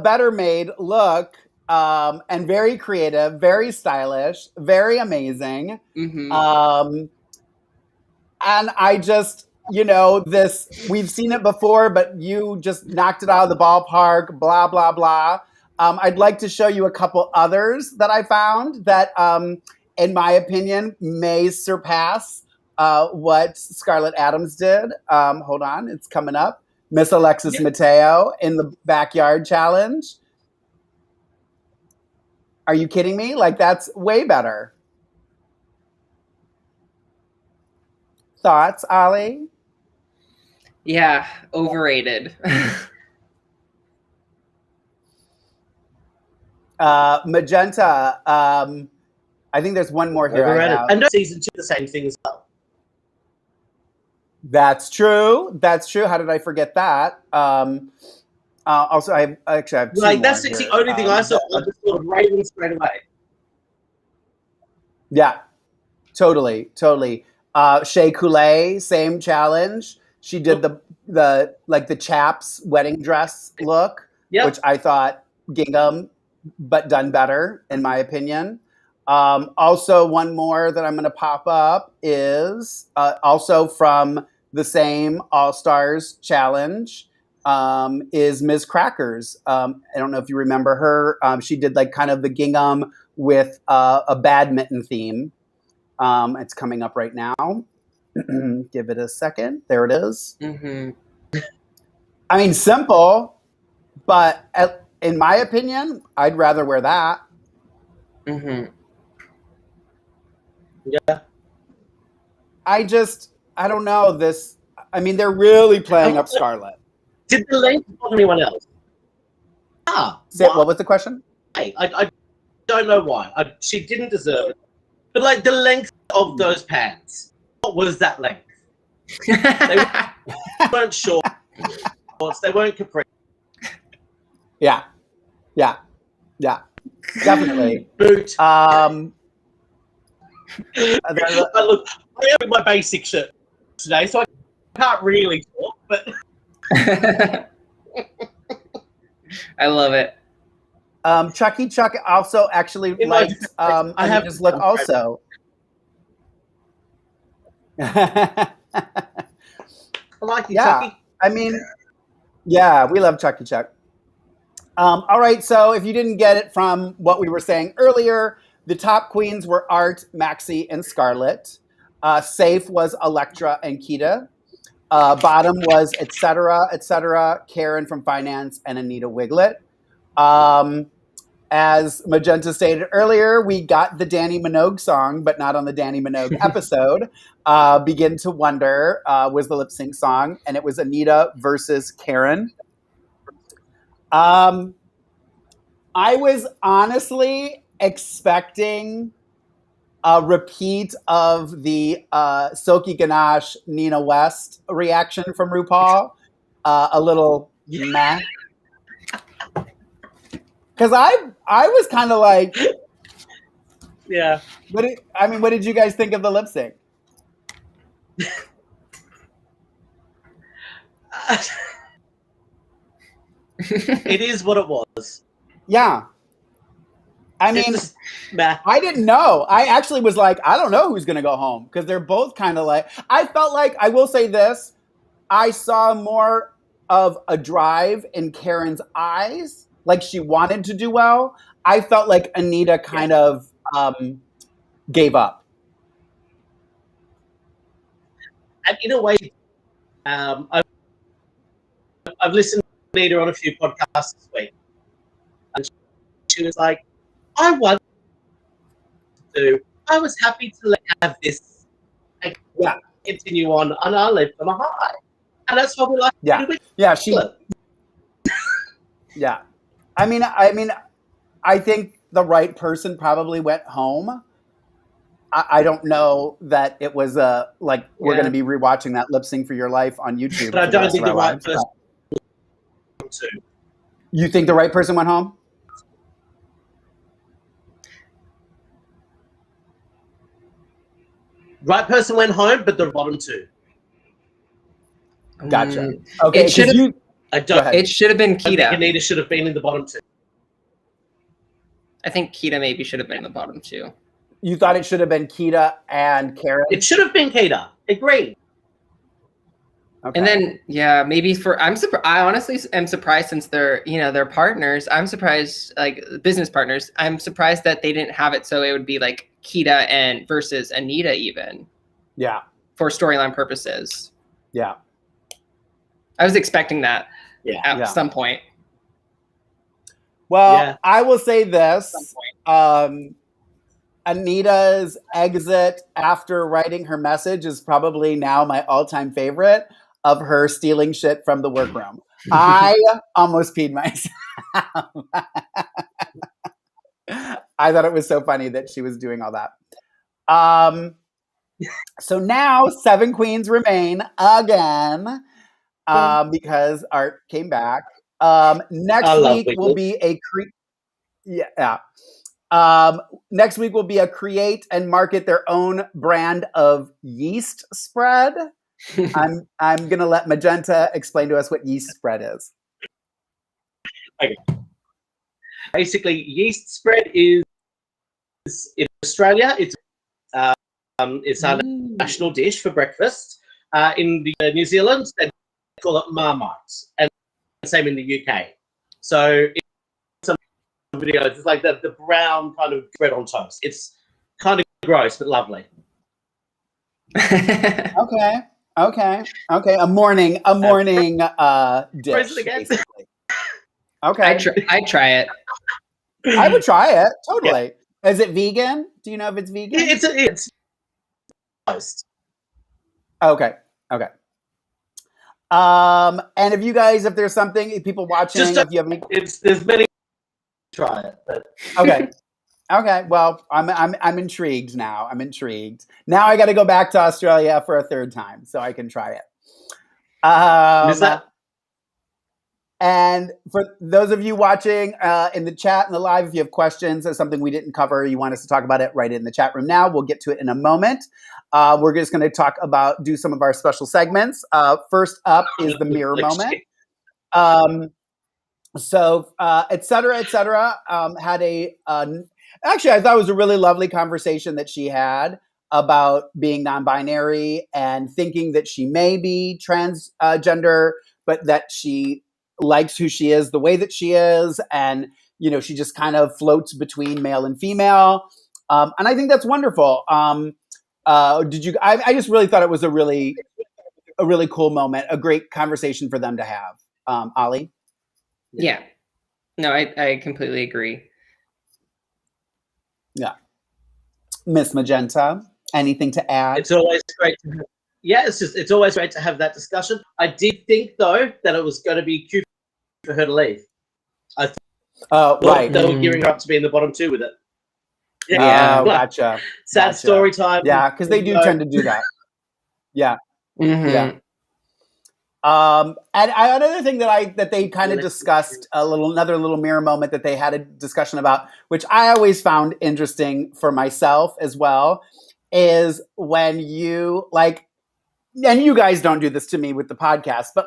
Better Made look, and very creative, very stylish, very amazing. Mm-hmm. And I just, we've seen it before, but you just knocked it out of the ballpark, blah, blah, blah. I'd like to show you a couple others that I found that, in my opinion, may surpass what Scarlett Adams did. Hold on, it's coming up. Miss Alexis Mateo in the Backyard Challenge. Are you kidding me? Like, that's way better. Thoughts, Ollie? Yeah, overrated. Magenta, I think there's one more here. And season 2, the same thing as well. That's true. How did I forget that? Also, I have two more that's the only thing I saw. I just sort of raving straight away. Yeah, totally. Shea Coulee, same challenge. She did the chaps wedding dress look, which I thought gingham, but done better in my opinion. Also, one more that I'm going to pop up is also from the same All Stars challenge, is Ms. Crackers. I don't know if you remember her. She did like kind of the gingham with a badminton theme. It's coming up right now. Give it a second. There it is. Mm-hmm. I mean, simple, but in my opinion, I'd rather wear that. Mm-hmm. Yeah. I don't know this. I mean, they're really playing up Scarlett. Did the length of anyone else? What was the question? I don't know why. She didn't deserve it. But like the length of those pants, what was that length? They weren't short. They weren't capri. Yeah. Definitely. Boot. Look, I have my basic shirt today, so I can't really talk, but I love it. Chucky Chuck also actually liked I have his look also. I like you, Chucky. I mean, Yeah, we love Chucky Chuck. All right, so if you didn't get it from what we were saying earlier, the top queens were Art, Maxi, and Scarlett. Safe was Electra and Kita. Bottom was etc., Karen from Finance, and Anita Wigl'It. As Magenta stated earlier, we got the Danny Minogue song, but not on the Danny Minogue episode. Begin to Wonder was the lip sync song, and it was Anita versus Karen. I was honestly expecting a repeat of the Silky Ganache Nina West reaction from RuPaul. A little meh. Because I was kind of like, yeah. What did you guys think of the lip sync? It is what it was. Yeah. I mean, I didn't know. I actually was like, I don't know who's going to go home because they're both kind of like, I felt like, I will say this, I saw more of a drive in Karen's eyes, like she wanted to do well. I felt like Anita kind of gave up. And in a way, I've listened to Anita on a few podcasts this week, and she was like, I was happy to have this continue on, and I lived on a high. And that's what we like. Yeah. Yeah. I mean, I think the right person probably went home. I don't know that it was we're going to be rewatching that lip sync for your life on YouTube. But I don't think the right person. You think the right person went home? Right person went home, but the bottom two. Gotcha. Okay, it should have. It should have been Kita. I think Anita should have been in the bottom two. I think Kita maybe should have been in the bottom two. You thought it should have been Kita and Karen? It should have been Kita. Agreed. Okay. And then maybe I honestly am surprised since they're partners. I'm surprised, like business partners. I'm surprised that they didn't have it so it would be like Kita and versus Anita even. Yeah. For storyline purposes. Yeah. I was expecting that at some point. Well, I will say this. Anita's exit after writing her message is probably now my all-time favorite of her stealing shit from the workroom. I almost peed myself. I thought it was so funny that she was doing all that. So now 7 queens remain again because Art came back. Next week will be next week will be a create and market their own brand of yeast spread. I'm gonna let Magenta explain to us what yeast spread is. Okay. Basically, yeast spread is in Australia. It's our national dish for breakfast. In New Zealand, they call it Marmite, and same in the UK. So some videos, it's like the brown kind of bread on toast. It's kind of gross but lovely. Okay. A morning dish. Basically. Okay. I'd try it. I would try it. Totally. Yeah. Is it vegan? Do you know if it's vegan? It's toast. Okay. And if you guys, if there's something, people watching, if you have any, there's many. Try it. But. Okay. Well, I'm intrigued now. Now I got to go back to Australia for a 3rd time so I can try it. Is that? And for those of you watching in the chat and the live, if you have questions or something we didn't cover, you want us to talk about it, write it in the chat room now. We'll get to it in a moment. We're just going to do some of our special segments. First up is the mirror moment. Etc. Had actually, I thought it was a really lovely conversation that she had about being non-binary and thinking that she may be transgender, but that she likes who she is, the way that she is, and she just kind of floats between male and female, and I think that's wonderful. I just really thought it was a really cool moment, a great conversation for them to have. Ollie? Yeah. No, I completely agree. Yeah. Miss Magenta, anything to add? It's always great to have, it's always great to have that discussion. I did think, though, that it was going to be cute for her to leave. I thought right. they were gearing her up to be in the bottom two with it. Yeah. Gotcha. Sad story time. Yeah, because they do tend to do that. Yeah. Mm-hmm. Yeah. And another thing that they kind of discussed, another little mirror moment that they had a discussion about, which I always found interesting for myself as well, is when you and you guys don't do this to me with the podcast, but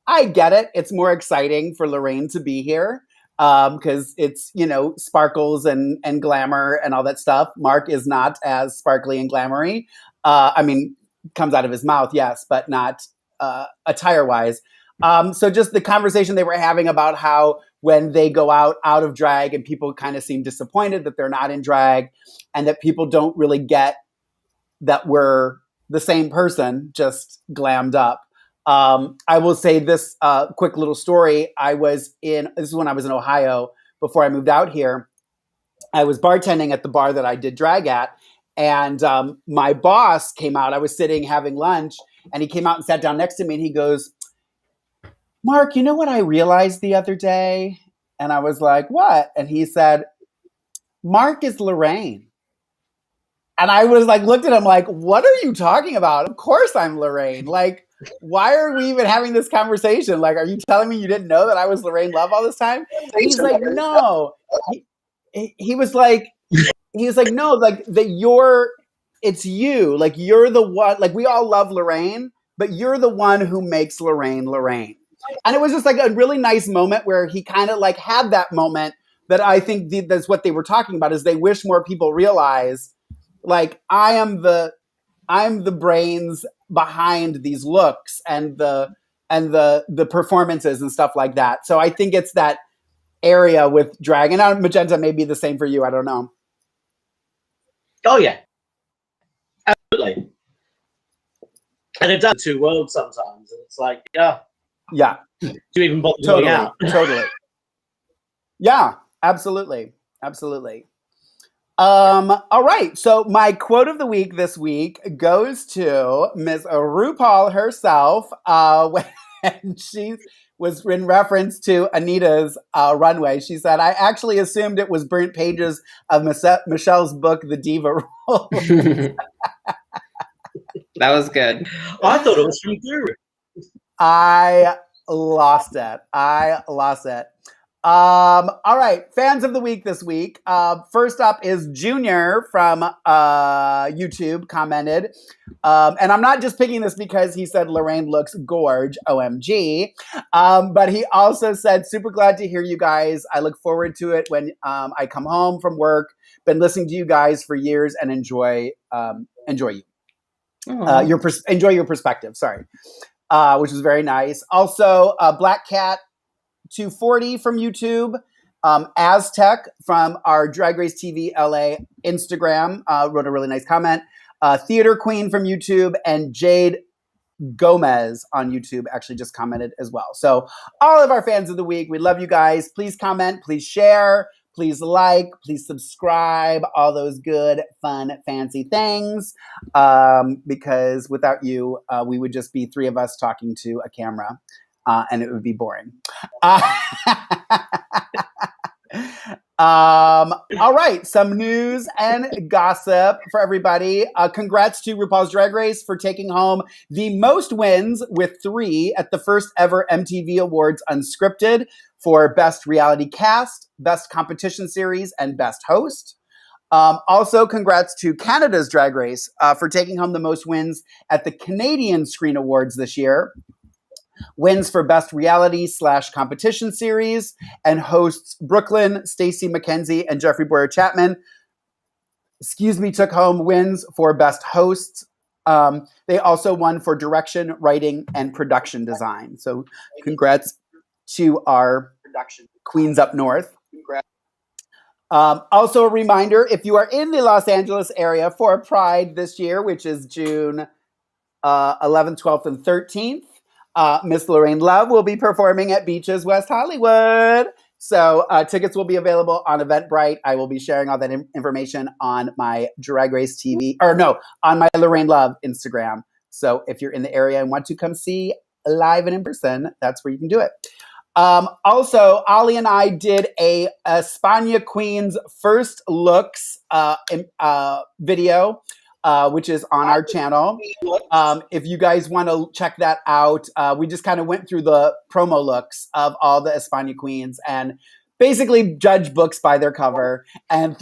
I get it. It's more exciting for Lorayne to be here because it's, sparkles and glamour and all that stuff. Mark is not as sparkly and glamoury. Comes out of his mouth, yes, but not attire wise. So just the conversation they were having about how when they go out of drag and people kind of seem disappointed that they're not in drag and that people don't really get that we're the same person, just glammed up. I will say this quick little story. This is when I was in Ohio before I moved out here. I was bartending at the bar that I did drag at, and my boss came out. I was sitting having lunch, and he came out and sat down next to me, and he goes, "Mark, you know what I realized the other day?" And I was like, "What?" And he said, "Mark is Lorayne." And I was looked at him like, "What are you talking about? Of course I'm Lorayne. Why are we even having this conversation? Are you telling me you didn't know that I was Lorayne Love all this time?" And he's like, "No." He was like, "No, that it's you. You're the one, we all love Lorayne, but you're the one who makes Lorayne Lorayne." And it was just a really nice moment where he kind of had that moment that I think that's what they were talking about, is they wish more people realize, I am the brains behind these looks and the performances and stuff like that. So I think it's that area with drag, and Magenta may be the same for you. I don't know. Oh yeah, absolutely. And it does two worlds sometimes. And it's yeah. Do you even bother going out? Totally. Yeah, absolutely. All right. So my quote of the week this week goes to Miss RuPaul herself when she was in reference to Anita's runway. She said, "I actually assumed it was burnt pages of Michelle's book, The Diva Rule." That was good. I thought it was from Guru. I lost it. All right, fans of the week this week. First up is Junior from YouTube commented, and I'm not just picking this because he said Lorayne looks gorge, OMG, but he also said, "Super glad to hear you guys. I look forward to it when I come home from work. Been listening to you guys for years and enjoy you. Enjoy your perspective." Sorry, which was very nice. Also, Black Cat 240 from YouTube, Aztec from our Drag Race TV LA Instagram wrote a really nice comment. Theater Queen from YouTube, and Jade Gomez on YouTube actually just commented as well. So all of our fans of the week, we love you guys. Please comment, please share, please like, please subscribe, all those good, fun, fancy things. Because without you, we would just be three of us talking to a camera. And it would be boring. All right, some news and gossip for everybody. Congrats to RuPaul's Drag Race for taking home the most wins with 3 at the first ever MTV Awards Unscripted for Best Reality Cast, Best Competition Series, and Best Host. Also, congrats to Canada's Drag Race for taking home the most wins at the Canadian Screen Awards this year. Wins for Best Reality / Competition Series, and hosts Brooklyn, Stacey McKenzie, and Jeffrey Boyer Chapman, took home wins for Best Hosts. They also won for Direction, Writing, and Production Design. So congrats to our production queens up north. Also, a reminder, if you are in the Los Angeles area for Pride this year, which is June 11th, 12th, and 13th, Miss Lorayne Love will be performing at Beaches, West Hollywood. So tickets will be available on Eventbrite. I will be sharing all that information on my Drag Race TV, on my Lorayne Love Instagram. So if you're in the area and want to come see live and in person, that's where you can do it. Also, Ollie and I did a España Queens first looks video, which is on our channel. If you guys want to check that out, we just kind of went through the promo looks of all the España Queens and basically judged books by their cover and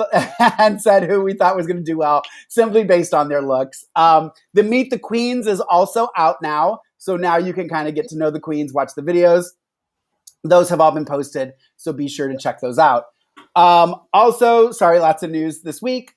said who we thought was going to do well simply based on their looks. The Meet the Queens is also out now. So now you can kind of get to know the queens, watch the videos. Those have all been posted, so be sure to check those out. Also, sorry, lots of news this week.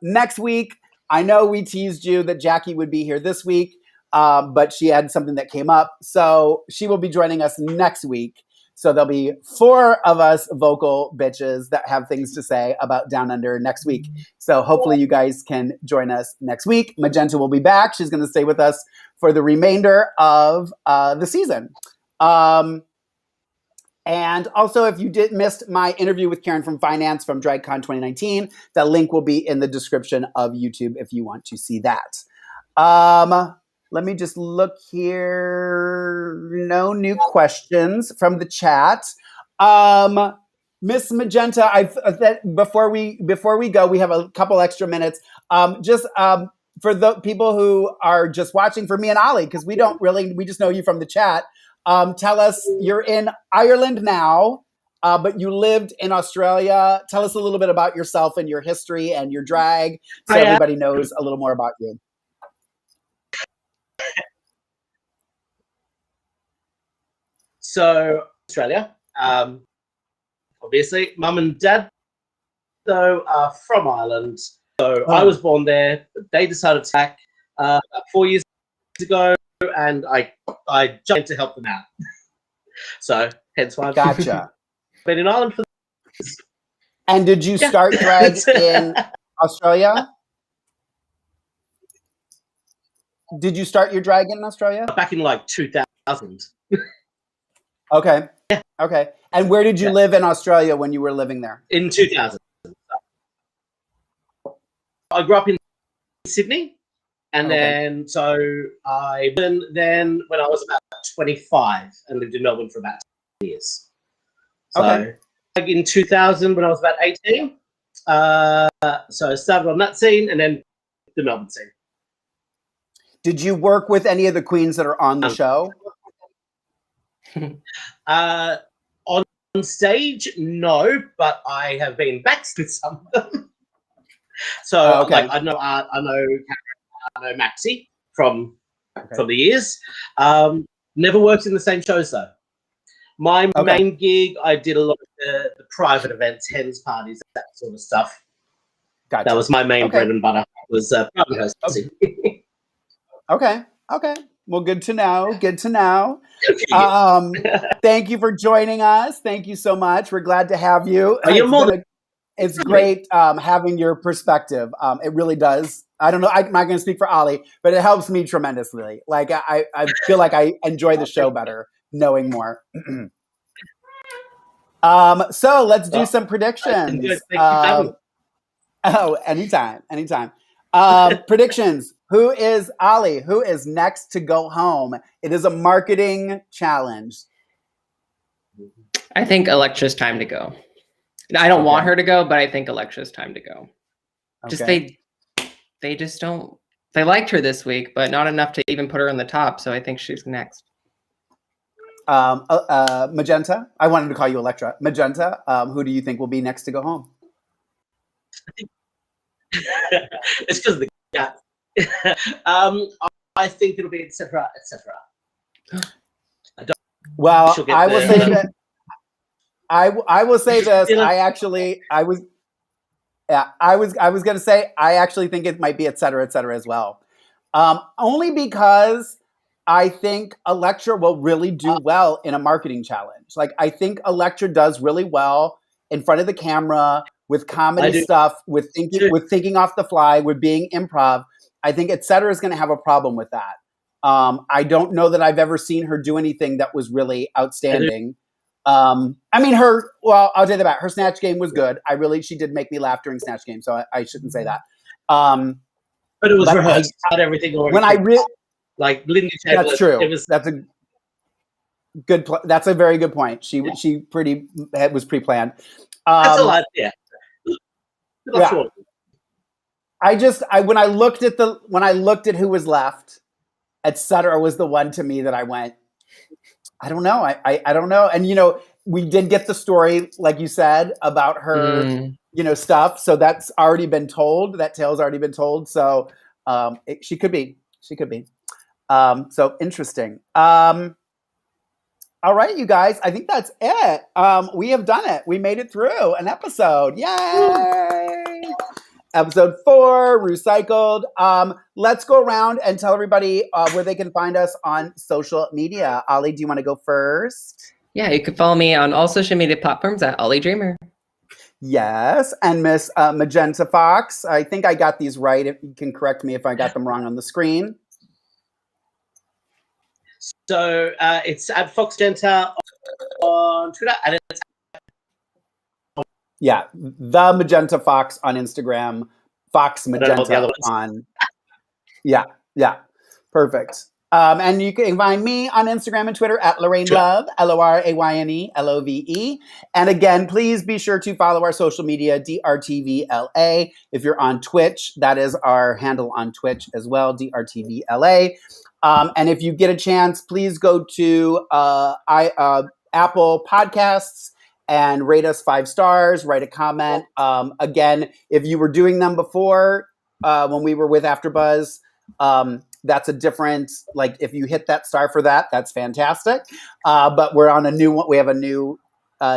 Next week, I know we teased you that Jackie would be here this week, but she had something that came up. So she will be joining us next week. So there'll be 4 of us vocal bitches that have things to say about Down Under next week. So hopefully you guys can join us next week. Magenta will be back. She's going to stay with us for the remainder of the season. And also, if you missed my interview with Karen from Finance from DragCon 2019, that link will be in the description of YouTube if you want to see that. Let me just look here. No new questions from the chat. Miss Magenta, before we go, we have a couple extra minutes. For the people who are just watching, for me and Ollie, because we just know you from the chat. Tell us, you're in Ireland now, but you lived in Australia. Tell us a little bit about yourself and your history and your drag, so everybody knows a little more about you. So, Australia, obviously, mum and dad, though, are from Ireland. So I was born there. They decided to attack 4 years ago, and I jumped in to help them out. So hence why I've been in Ireland for this. And did you start drag in Australia? Did you start your drag in Australia? Back in like 2000. Okay. Yeah. Okay. And where did you live in Australia when you were living there? In 2000. I grew up in Sydney. And then, so then when I was about 25 and lived in Melbourne for about 10 years. So in 2000, when I was about 18, so I started on that scene and then the Melbourne scene. Did you work with any of the queens that are on the show? On stage, no, but I have been backstage with some of them. So like, I know Maxi from the years. Never worked in the same shows though. My main gig, I did a lot of the private events, hens parties, that sort of stuff. Gotcha. That was my main bread and butter. Was private hosting. Okay. Well, good to know. Thank you for joining us. Thank you so much. We're glad to have you. It's great having your perspective. It really does. I don't know. I'm not going to speak for Ollie, but it helps me tremendously. Like I feel like I enjoy the show better knowing more. So let's do some predictions. Anytime. Predictions. Who is Ollie? Who is next to go home? It is a marketing challenge. I think Alexa's time to go. I don't want her to go, but I think Alexa's time to go. Just they just don't. They liked her this week, but not enough to even put her on the top. So I think she's next. Magenta. I wanted to call you Electra. Magenta. Who do you think will be next to go home? It's because of the gap. I think it'll be etc. Well, I will say that. I will say this. I was going to say I actually think it might be etc. as well. Only because I think Elektra will really do well in a marketing challenge. Like, I think Elektra does really well in front of the camera with comedy stuff, with thinking off the fly, with being improv. I think etc. is going to have a problem with that. I don't know that I've ever seen her do anything that was really outstanding. I mean, I'll tell you that her Snatch Game was good. She did make me laugh during Snatch Game, so I shouldn't say that. But it was rehearsed. Not everything. Like Lindy Taylor. That's true. That's a very good point. She was pre-planned. That's a lot. Yeah. When I looked at who was left, etc. was the one to me that I went, I don't know. I don't know. And, we did get the story, like you said, about her, stuff. So that's already been told. That tale's already been told. So she could be. So interesting. All right, you guys. I think that's it. We have done it. We made it through an episode. Yay! Episode 4, RuCycled. Let's go around and tell everybody where they can find us on social media. Ollie, do you want to go first? Yeah, you can follow me on all social media platforms at Ollie Dreamer. Yes, and Miss Magenta Fox. I think I got these right. If you can correct me if I got them wrong on the screen. So it's at Foxgenta on Twitter, and it's the Magenta Fox on Instagram, Fox Magenta on. Yeah, perfect. And you can find me on Instagram and Twitter at Lorayne Love, LORAYNE LOVE. And again, please be sure to follow our social media, DRTVLA. If you're on Twitch, that is our handle on Twitch as well, DRTVLA. And if you get a chance, please go to Apple Podcasts and rate us 5 stars, write a comment. Again, if you were doing them before when we were with Afterbuzz, that's a different, like if you hit that star for that, that's fantastic. But we're on a new one. We have a new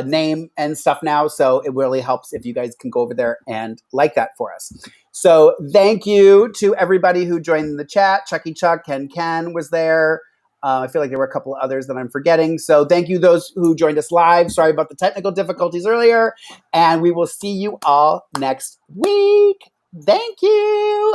name and stuff now. So it really helps if you guys can go over there and like that for us. So thank you to everybody who joined the chat. Chucky Chuck and Ken was there. I feel like there were a couple of others that I'm forgetting. So thank you those who joined us live. Sorry about the technical difficulties earlier. And we will see you all next week. Thank you.